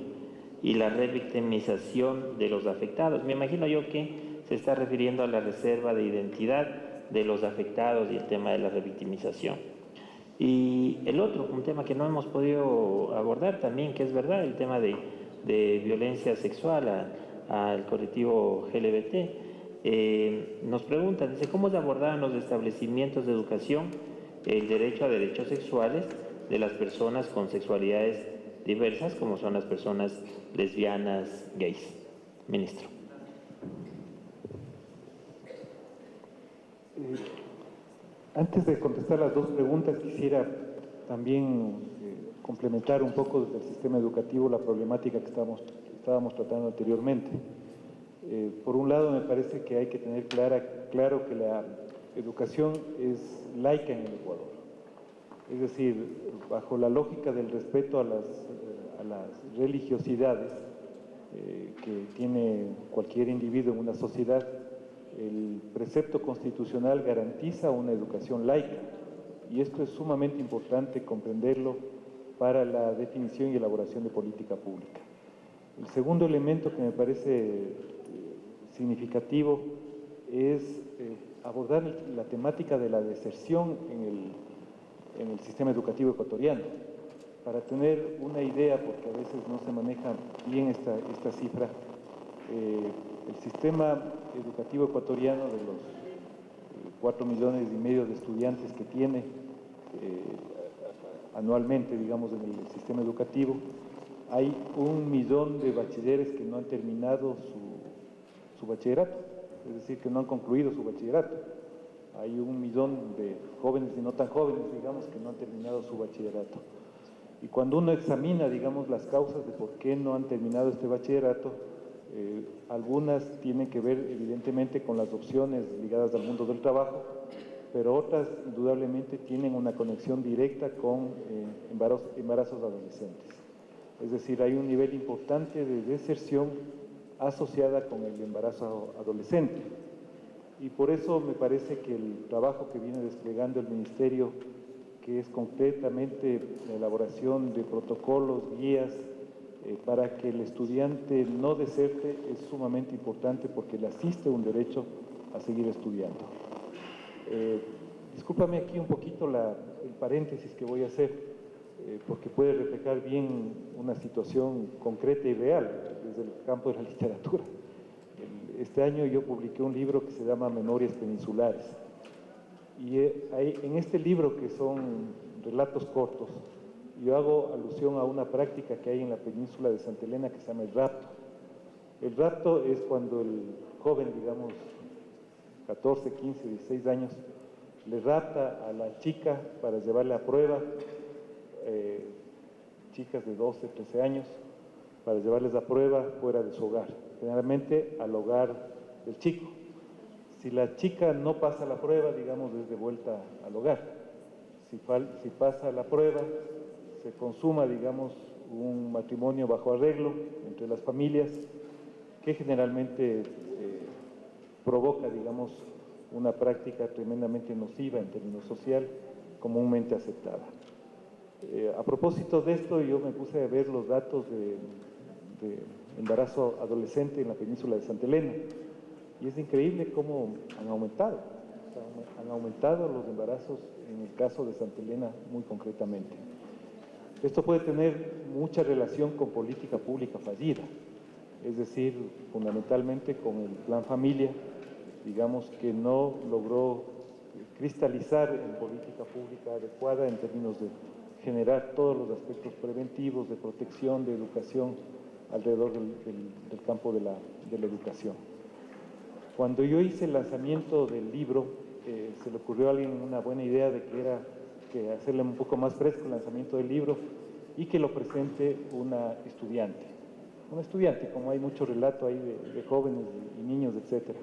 y la revictimización de los afectados? Me imagino yo que se está refiriendo a la reserva de identidad de los afectados y el tema de la revictimización. Y el otro, un tema que no hemos podido abordar también, que es verdad, el tema de violencia sexual al colectivo LGBT. Nos preguntan, dice, ¿cómo se abordan en los establecimientos de educación el derecho a derechos sexuales de las personas con sexualidades diversas, como son las personas lesbianas, gays? Ministro. Antes de contestar las dos preguntas, quisiera también complementar un poco desde el sistema educativo la problemática que estábamos tratando anteriormente. Por un lado, me parece que hay que tener claro que la educación es laica en el Ecuador. Es decir, bajo la lógica del respeto a las religiosidades que tiene cualquier individuo en una sociedad, el precepto constitucional garantiza una educación laica, y esto es sumamente importante comprenderlo para la definición y elaboración de política pública. El segundo elemento que me parece significativo es abordar la temática de la deserción en el sistema educativo ecuatoriano. Para tener una idea, porque a veces no se maneja bien esta cifra, el sistema educativo ecuatoriano, de los 4,5 millones de estudiantes que tiene anualmente, digamos, en el sistema educativo, hay 1 millón de bachilleres que no han terminado su bachillerato, es decir, que no han concluido su bachillerato. Hay 1 millón de jóvenes y no tan jóvenes, digamos, que no han terminado su bachillerato. Y cuando uno examina, digamos, las causas de por qué no han terminado este bachillerato, algunas tienen que ver evidentemente con las opciones ligadas al mundo del trabajo, pero otras indudablemente tienen una conexión directa con embarazos adolescentes. Es decir, hay un nivel importante de deserción asociada con el embarazo adolescente. Y por eso me parece que el trabajo que viene desplegando el Ministerio, que es concretamente la elaboración de protocolos, guías, para que el estudiante no deserte, es sumamente importante porque le asiste un derecho a seguir estudiando. Discúlpame aquí un poquito el paréntesis que voy a hacer, porque puede reflejar bien una situación concreta y real desde el campo de la literatura. Este año yo publiqué un libro que se llama Memorias Peninsulares. Y en este libro, que son relatos cortos, yo hago alusión a una práctica que hay en la península de Santa Elena que se llama el rapto. El rapto es cuando el joven, digamos, 14, 15, 16 años, le rapta a la chica para llevarle a prueba, chicas de 12, 13 años, para llevarles a prueba fuera de su hogar, generalmente al hogar del chico. Si la chica no pasa la prueba, digamos, es de vuelta al hogar. Si pasa la prueba, se consuma, digamos, un matrimonio bajo arreglo entre las familias, que generalmente provoca, digamos, una práctica tremendamente nociva en términos social, comúnmente aceptada. A propósito de esto, yo me puse a ver los datos de embarazo adolescente en la península de Santa Elena, y es increíble cómo han aumentado. O sea, han aumentado los embarazos en el caso de Santa Elena muy concretamente. Esto puede tener mucha relación con política pública fallida, es decir, fundamentalmente con el Plan Familia, digamos, que no logró cristalizar en política pública adecuada en términos de generar todos los aspectos preventivos, de protección, de educación alrededor del campo de la educación. Cuando yo hice el lanzamiento del libro, se le ocurrió a alguien una buena idea de que hacerle un poco más fresco el lanzamiento del libro y que lo presente una estudiante, como hay mucho relato ahí de jóvenes y niños, etcétera.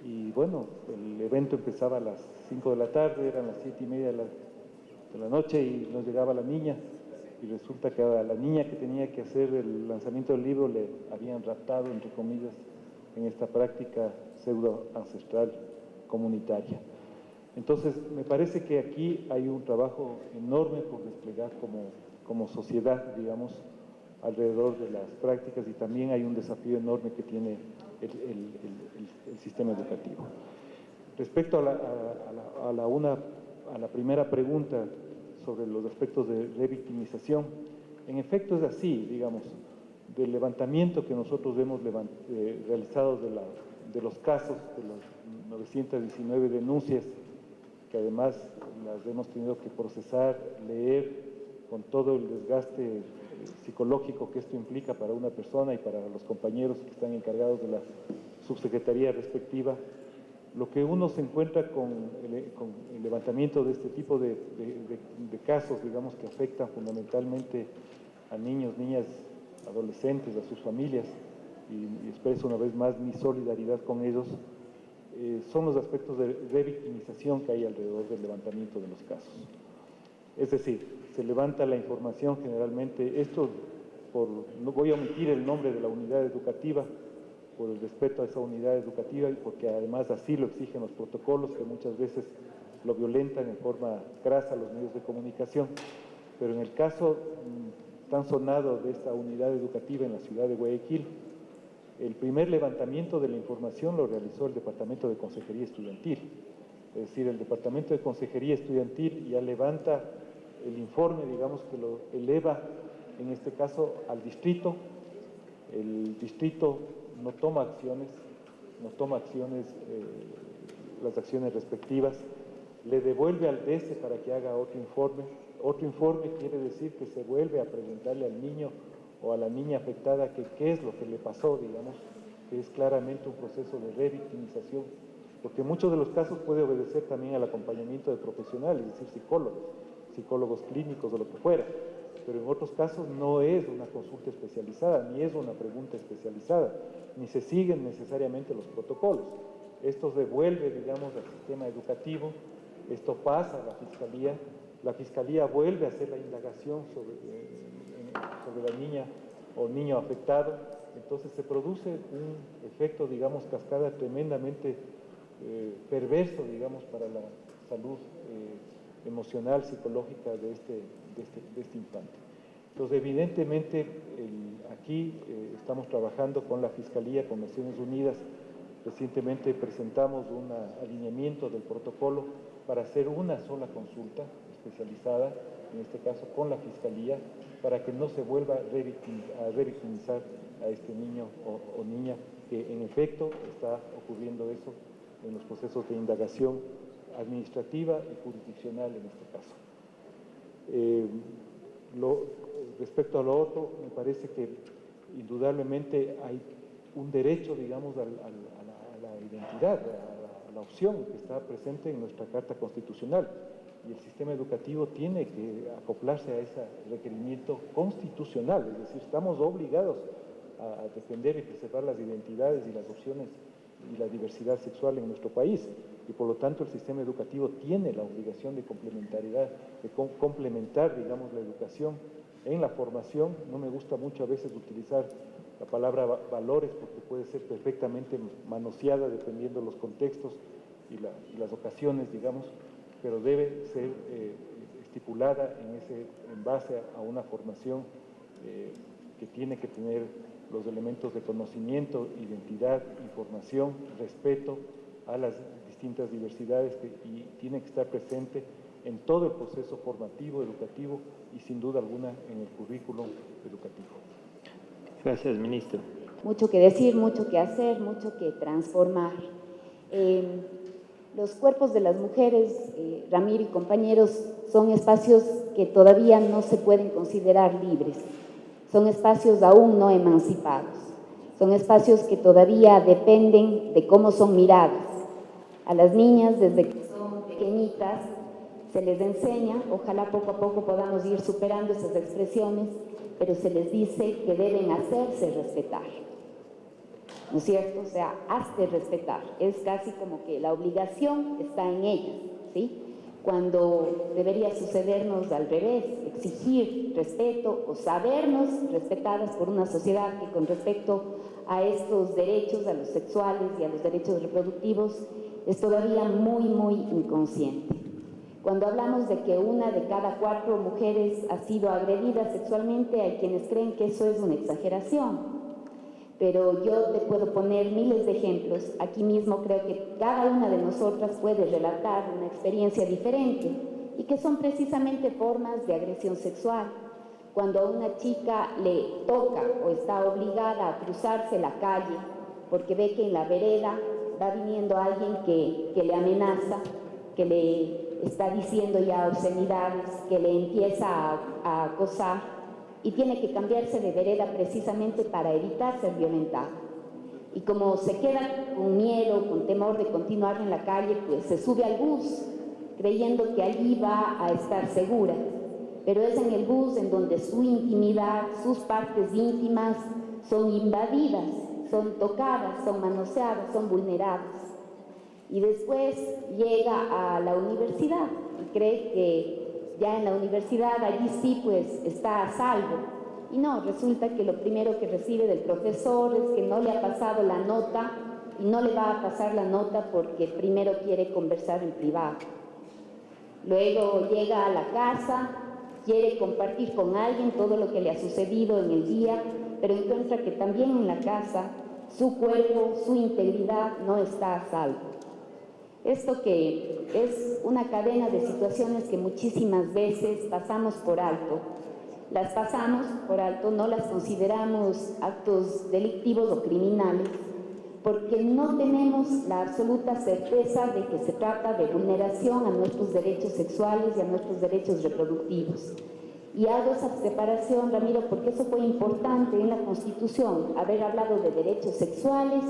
Y bueno, el evento empezaba a las 5 de la tarde, eran las 7:30 de la noche y nos llegaba la niña, y resulta que a la niña que tenía que hacer el lanzamiento del libro le habían raptado, entre comillas, en esta práctica pseudo ancestral comunitaria. Entonces, me parece que aquí hay un trabajo enorme por desplegar como sociedad, digamos, alrededor de las prácticas, y también hay un desafío enorme que tiene el sistema educativo. Respecto a la primera pregunta sobre los aspectos de revictimización, en efecto es así, digamos, del levantamiento que nosotros hemos realizado de los casos, de las 919 denuncias, que además las hemos tenido que procesar, leer, con todo el desgaste psicológico que esto implica para una persona y para los compañeros que están encargados de la subsecretaría respectiva. Lo que uno se encuentra con el levantamiento de este tipo de casos, digamos, que afectan fundamentalmente a niños, niñas, adolescentes, a sus familias, y expreso una vez más mi solidaridad con ellos, son los aspectos de revictimización que hay alrededor del levantamiento de los casos. Es decir, se levanta la información generalmente, no voy a omitir el nombre de la unidad educativa, por el respeto a esa unidad educativa y porque además así lo exigen los protocolos, que muchas veces lo violentan en forma crasa los medios de comunicación. Pero en el caso tan sonado de esta unidad educativa en la ciudad de Guayaquil, El primer levantamiento de la información lo realizó el Departamento de Consejería Estudiantil. Es decir, el Departamento de Consejería Estudiantil ya levanta el informe, digamos que lo eleva, en este caso, al distrito. El distrito no toma acciones, las acciones respectivas, le devuelve al DESE para que haga otro informe. Otro informe quiere decir que se vuelve a preguntarle al niño o a la niña afectada que qué es lo que le pasó, digamos, que es claramente un proceso de revictimización, porque en muchos de los casos puede obedecer también al acompañamiento de profesionales, es decir, psicólogos clínicos o lo que fuera, pero en otros casos no es una consulta especializada, ni es una pregunta especializada, ni se siguen necesariamente los protocolos. Esto se devuelve, digamos, al sistema educativo, esto pasa a la fiscalía vuelve a hacer la indagación sobre la niña o niño afectado, entonces se produce un efecto, digamos, cascada tremendamente perverso, digamos, para la salud emocional, psicológica de este infante. Entonces, evidentemente, aquí estamos trabajando con la Fiscalía, con Naciones Unidas. Recientemente presentamos un alineamiento del protocolo para hacer una sola consulta especializada, en este caso con la Fiscalía, para que no se vuelva a revictimizar a este niño o niña, que en efecto está ocurriendo eso en los procesos de indagación administrativa y jurisdiccional en este caso. Respecto a lo otro, me parece que indudablemente hay un derecho, digamos, a la identidad, a la opción que está presente en nuestra Carta Constitucional, y el sistema educativo tiene que acoplarse a ese requerimiento constitucional, es decir, estamos obligados a defender y preservar las identidades y las opciones y la diversidad sexual en nuestro país, y por lo tanto el sistema educativo tiene la obligación de complementariedad, de complementar, digamos, la educación en la formación. No me gusta mucho a veces utilizar la palabra valores porque puede ser perfectamente manoseada dependiendo de los contextos y las ocasiones, digamos, pero debe ser estipulada en base a una formación que tiene que tener los elementos de conocimiento, identidad, información, respeto a las distintas diversidades y tiene que estar presente en todo el proceso formativo, educativo y sin duda alguna en el currículum educativo. Gracias, ministro. Mucho que decir, mucho que hacer, mucho que transformar. Los cuerpos de las mujeres, Ramiro y compañeros, son espacios que todavía no se pueden considerar libres. Son espacios aún no emancipados. Son espacios que todavía dependen de cómo son miradas. A las niñas, desde que son pequeñitas, se les enseña, ojalá poco a poco podamos ir superando esas expresiones, pero se les dice que deben hacerse respetar. ¿No es cierto? O sea, hazte respetar. Es casi como que la obligación está en ellas, ¿sí? Cuando debería sucedernos al revés, exigir respeto o sabernos respetadas por una sociedad que con respecto a estos derechos, a los sexuales y a los derechos reproductivos, es todavía muy, muy inconsciente. Cuando hablamos de que 1 de cada 4 mujeres ha sido agredida sexualmente, hay quienes creen que eso es una exageración. Pero yo te puedo poner miles de ejemplos. Aquí mismo creo que cada una de nosotras puede relatar una experiencia diferente y que son precisamente formas de agresión sexual. Cuando a una chica le toca o está obligada a cruzarse la calle porque ve que en la vereda va viniendo alguien que le amenaza, que le está diciendo ya obscenidades, que le empieza a acosar, y tiene que cambiarse de vereda precisamente para evitar ser violentada. Y como se queda con miedo, con temor de continuar en la calle, pues se sube al bus, creyendo que allí va a estar segura. Pero es en el bus en donde su intimidad, sus partes íntimas son invadidas, son tocadas, son manoseadas, son vulneradas. Y después llega a la universidad y cree que ya en la universidad allí sí pues está a salvo, y no, resulta que lo primero que recibe del profesor es que no le ha pasado la nota y no le va a pasar la nota porque primero quiere conversar en privado. Luego llega a la casa, quiere compartir con alguien todo lo que le ha sucedido en el día, pero encuentra que también en la casa su cuerpo, su integridad no está a salvo. Esto que es una cadena de situaciones que muchísimas veces pasamos por alto. Las pasamos por alto, no las consideramos actos delictivos o criminales, porque no tenemos la absoluta certeza de que se trata de vulneración a nuestros derechos sexuales y a nuestros derechos reproductivos. Y hago esa separación, Ramiro, porque eso fue importante en la Constitución, haber hablado de derechos sexuales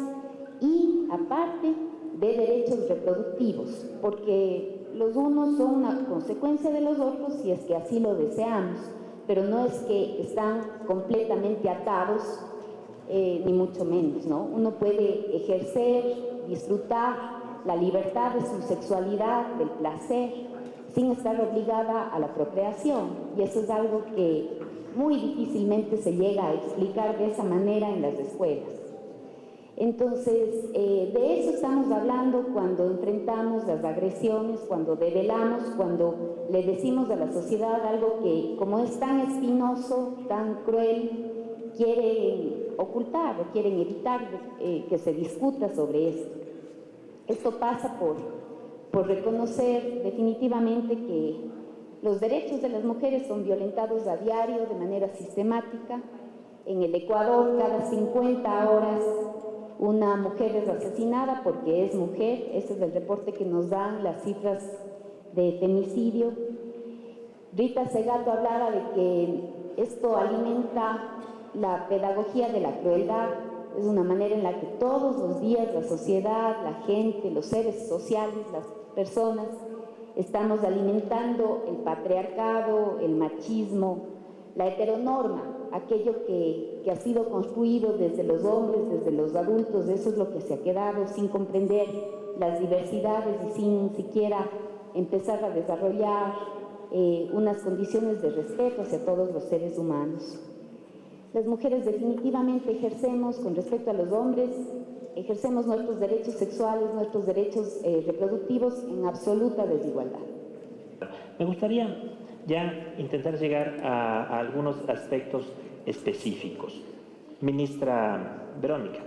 y, aparte, de derechos reproductivos, porque los unos son una consecuencia de los otros si es que así lo deseamos, pero no es que están completamente atados, ni mucho menos, ¿no? Uno puede ejercer, disfrutar la libertad de su sexualidad, del placer, sin estar obligada a la procreación, y eso es algo que muy difícilmente se llega a explicar de esa manera en las escuelas. Entonces, de eso estamos hablando cuando enfrentamos las agresiones, cuando develamos, cuando le decimos a la sociedad algo que, como es tan espinoso, tan cruel, quieren ocultar o quieren evitar que se discuta sobre esto. Esto pasa por reconocer definitivamente que los derechos de las mujeres son violentados a diario de manera sistemática. En el Ecuador, cada 50 horas una mujer es asesinada porque es mujer. Ese es el reporte que nos dan las cifras de femicidio. Rita Segato hablaba de que esto alimenta la pedagogía de la crueldad. Es una manera en la que todos los días la sociedad, la gente, los seres sociales, las personas, estamos alimentando el patriarcado, el machismo, la heteronorma, aquello que ha sido construido desde los hombres, desde los adultos. Eso es lo que se ha quedado sin comprender las diversidades y sin siquiera empezar a desarrollar unas condiciones de respeto hacia todos los seres humanos. Las mujeres definitivamente ejercemos, con respecto a los hombres, ejercemos nuestros derechos sexuales, nuestros derechos reproductivos en absoluta desigualdad. Me gustaría ya intentar llegar a algunos aspectos específicos. Ministra Verónica,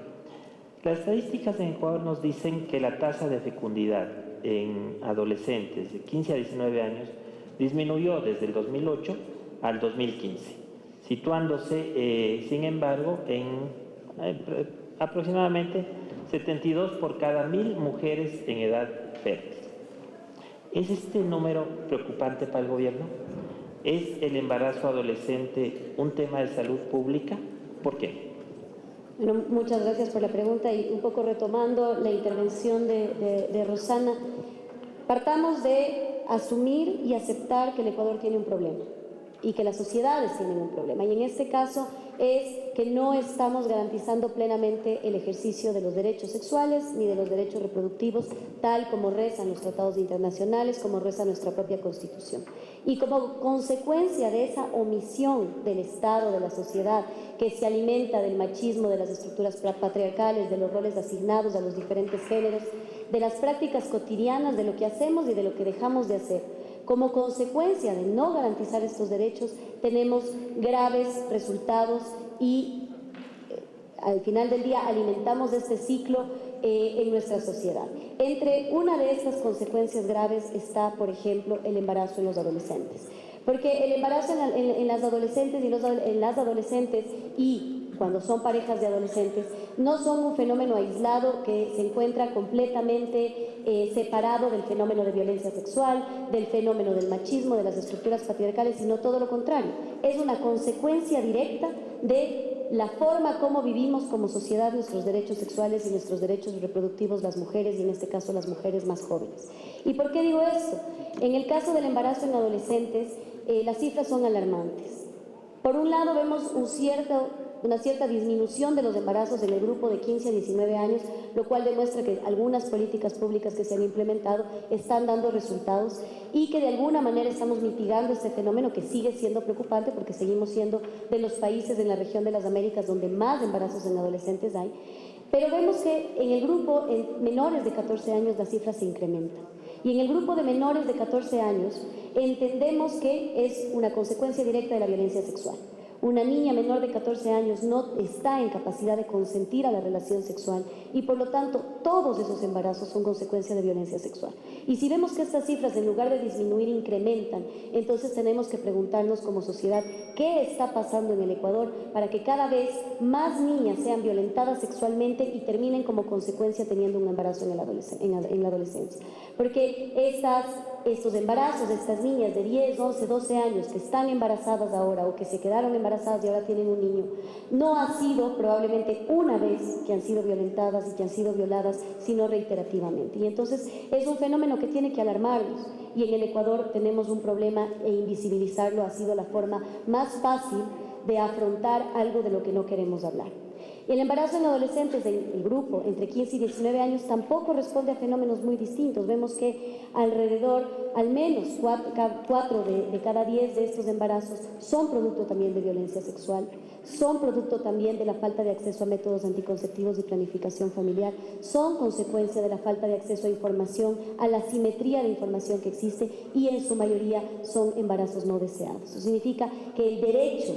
las estadísticas en Ecuador nos dicen que la tasa de fecundidad en adolescentes de 15 a 19 años disminuyó desde el 2008 al 2015, situándose, sin embargo, en aproximadamente 72 por cada 1000 mujeres en edad fértil. ¿Es este número preocupante para el gobierno? ¿Es el embarazo adolescente un tema de salud pública? ¿Por qué? Bueno, muchas gracias por la pregunta y un poco retomando la intervención de Rosana, partamos de asumir y aceptar que el Ecuador tiene un problema y que las sociedades tienen un problema, y en este caso es que no estamos garantizando plenamente el ejercicio de los derechos sexuales ni de los derechos reproductivos, tal como rezan los tratados internacionales, como reza nuestra propia Constitución. Y como consecuencia de esa omisión del Estado, de la sociedad, que se alimenta del machismo, de las estructuras patriarcales, de los roles asignados a los diferentes géneros, de las prácticas cotidianas, de lo que hacemos y de lo que dejamos de hacer, como consecuencia de no garantizar estos derechos, tenemos graves resultados y al final del día alimentamos este ciclo en nuestra sociedad. Entre una de estas consecuencias graves está, por ejemplo, el embarazo en los adolescentes. Porque el embarazo en las adolescentes en las adolescentes y cuando son parejas de adolescentes, no son un fenómeno aislado que se encuentra completamente separado del fenómeno de violencia sexual, del fenómeno del machismo, de las estructuras patriarcales, sino todo lo contrario. Es una consecuencia directa de la forma como vivimos como sociedad nuestros derechos sexuales y nuestros derechos reproductivos las mujeres, y en este caso las mujeres más jóvenes. ¿Y por qué digo esto? En el caso del embarazo en adolescentes, las cifras son alarmantes. Por un lado vemos una cierta disminución de los embarazos en el grupo de 15 a 19 años, lo cual demuestra que algunas políticas públicas que se han implementado están dando resultados y que de alguna manera estamos mitigando este fenómeno que sigue siendo preocupante porque seguimos siendo de los países en la región de las Américas donde más embarazos en adolescentes hay. Pero vemos que en el grupo en menores de 14 años las cifras se incrementan. Y en el grupo de menores de 14 años entendemos que es una consecuencia directa de la violencia sexual. Una niña menor de 14 años no está en capacidad de consentir a la relación sexual y por lo tanto todos esos embarazos son consecuencia de violencia sexual. Y si vemos que estas cifras en lugar de disminuir incrementan, entonces tenemos que preguntarnos como sociedad qué está pasando en el Ecuador para que cada vez más niñas sean violentadas sexualmente y terminen como consecuencia teniendo un embarazo en la adolescencia. Porque estos embarazos de estas niñas de 10, 11, 12 años que están embarazadas ahora o que se quedaron embarazadas y ahora tienen un niño, no ha sido probablemente una vez que han sido violentadas y que han sido violadas, sino reiterativamente. Y entonces es un fenómeno que tiene que alarmarnos. Y en el Ecuador tenemos un problema e invisibilizarlo ha sido la forma más fácil de afrontar algo de lo que no queremos hablar. El embarazo en adolescentes del grupo entre 15 y 19 años tampoco responde a fenómenos muy distintos. Vemos que alrededor, al menos 4 de cada 10 de estos embarazos son producto también de violencia sexual, son producto también de la falta de acceso a métodos anticonceptivos y planificación familiar, son consecuencia de la falta de acceso a información, a la asimetría de información que existe y en su mayoría son embarazos no deseados. Eso significa que el derecho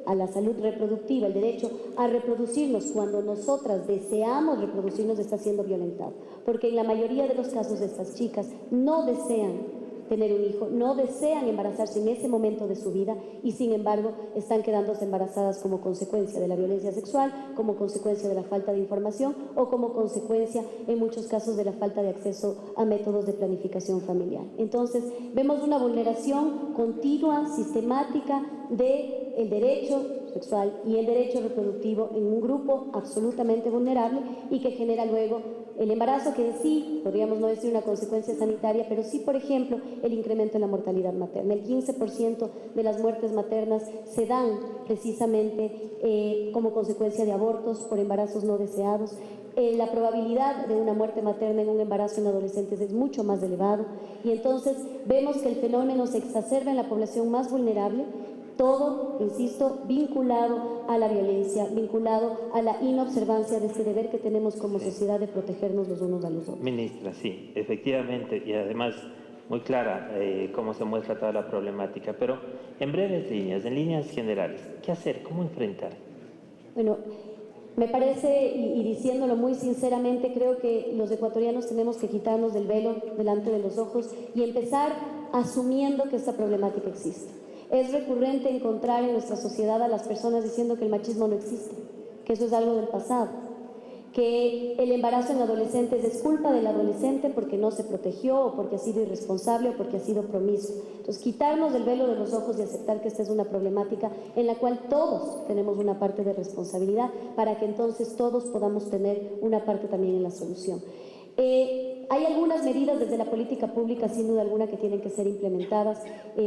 a la salud reproductiva, el derecho a reproducirnos cuando nosotras deseamos reproducirnos está siendo violentado, porque en la mayoría de los casos de estas chicas no desean tener un hijo, no desean embarazarse en ese momento de su vida y sin embargo están quedándose embarazadas como consecuencia de la violencia sexual, como consecuencia de la falta de información o como consecuencia en muchos casos de la falta de acceso a métodos de planificación familiar. Entonces vemos una vulneración continua, sistemática del derecho sexual y el derecho reproductivo en un grupo absolutamente vulnerable y que genera luego el embarazo, que sí, podríamos no decir una consecuencia sanitaria, pero sí, por ejemplo, el incremento en la mortalidad materna. El 15% de las muertes maternas se dan precisamente como consecuencia de abortos por embarazos no deseados. La probabilidad de una muerte materna en un embarazo en adolescentes es mucho más elevado y entonces vemos que el fenómeno se exacerba en la población más vulnerable. Todo, insisto, vinculado a la violencia, vinculado a la inobservancia de este deber que tenemos como sociedad de protegernos los unos a los otros. Ministra, sí, efectivamente, y además muy clara cómo se muestra toda la problemática, pero en breves líneas, en líneas generales, ¿qué hacer? ¿Cómo enfrentar? Bueno, me parece, y diciéndolo muy sinceramente, creo que los ecuatorianos tenemos que quitarnos del velo delante de los ojos y empezar asumiendo que esta problemática existe. Es recurrente encontrar en nuestra sociedad a las personas diciendo que el machismo no existe, que eso es algo del pasado, que el embarazo en adolescentes es culpa del adolescente porque no se protegió o porque ha sido irresponsable o porque ha sido promiscuo. Entonces, quitarnos del velo de los ojos y aceptar que esta es una problemática en la cual todos tenemos una parte de responsabilidad para que entonces todos podamos tener una parte también en la solución. Hay algunas medidas desde la política pública, sin duda alguna, que tienen que ser implementadas.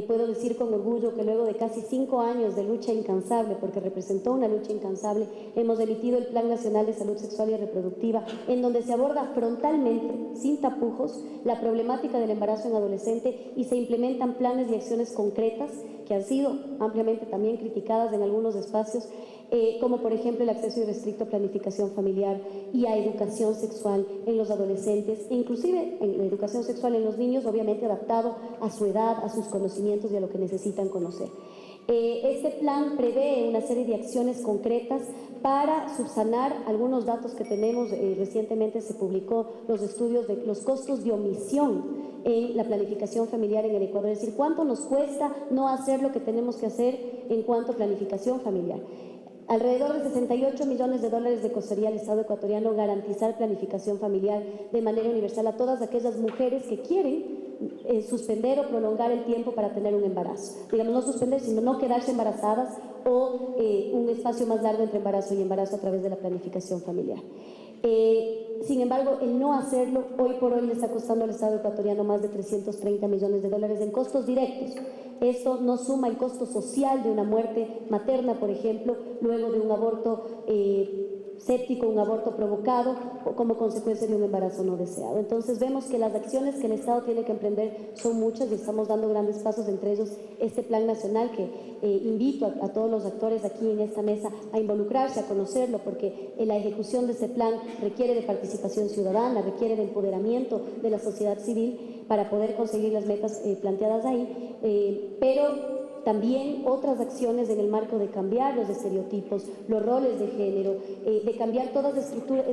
Puedo decir con orgullo que luego de casi 5 años de lucha incansable, porque representó una lucha incansable, hemos emitido el Plan Nacional de Salud Sexual y Reproductiva, en donde se aborda frontalmente, sin tapujos, la problemática del embarazo en adolescente y se implementan planes y acciones concretas que han sido ampliamente también criticadas en algunos espacios, como por ejemplo el acceso irrestricto a planificación familiar y a educación sexual en los adolescentes, e inclusive en la educación sexual en los niños, obviamente adaptado a su edad, a sus conocimientos y a lo que necesitan conocer. Este plan prevé una serie de acciones concretas para subsanar algunos datos que tenemos. Recientemente se publicó los estudios de los costos de omisión en la planificación familiar en el Ecuador, es decir, cuánto nos cuesta no hacer lo que tenemos que hacer en cuanto a planificación familiar. Alrededor de $68 millones le costaría al Estado ecuatoriano garantizar planificación familiar de manera universal a todas aquellas mujeres que quieren suspender o prolongar el tiempo para tener un embarazo. Digamos, no suspender, sino no quedarse embarazadas o un espacio más largo entre embarazo y embarazo a través de la planificación familiar. Sin embargo, el no hacerlo, hoy por hoy le está costando al Estado ecuatoriano más de $330 millones en costos directos. Esto no suma el costo social de una muerte materna, por ejemplo, luego de un aborto séptico, un aborto provocado o como consecuencia de un embarazo no deseado. Entonces vemos que las acciones que el Estado tiene que emprender son muchas y estamos dando grandes pasos, entre ellos este plan nacional que invito a todos los actores aquí en esta mesa a involucrarse, a conocerlo, porque la ejecución de este plan requiere de participación ciudadana, requiere de empoderamiento de la sociedad civil para poder conseguir las metas planteadas ahí, pero también otras acciones en el marco de cambiar los estereotipos, los roles de género, de cambiar todas las estructuras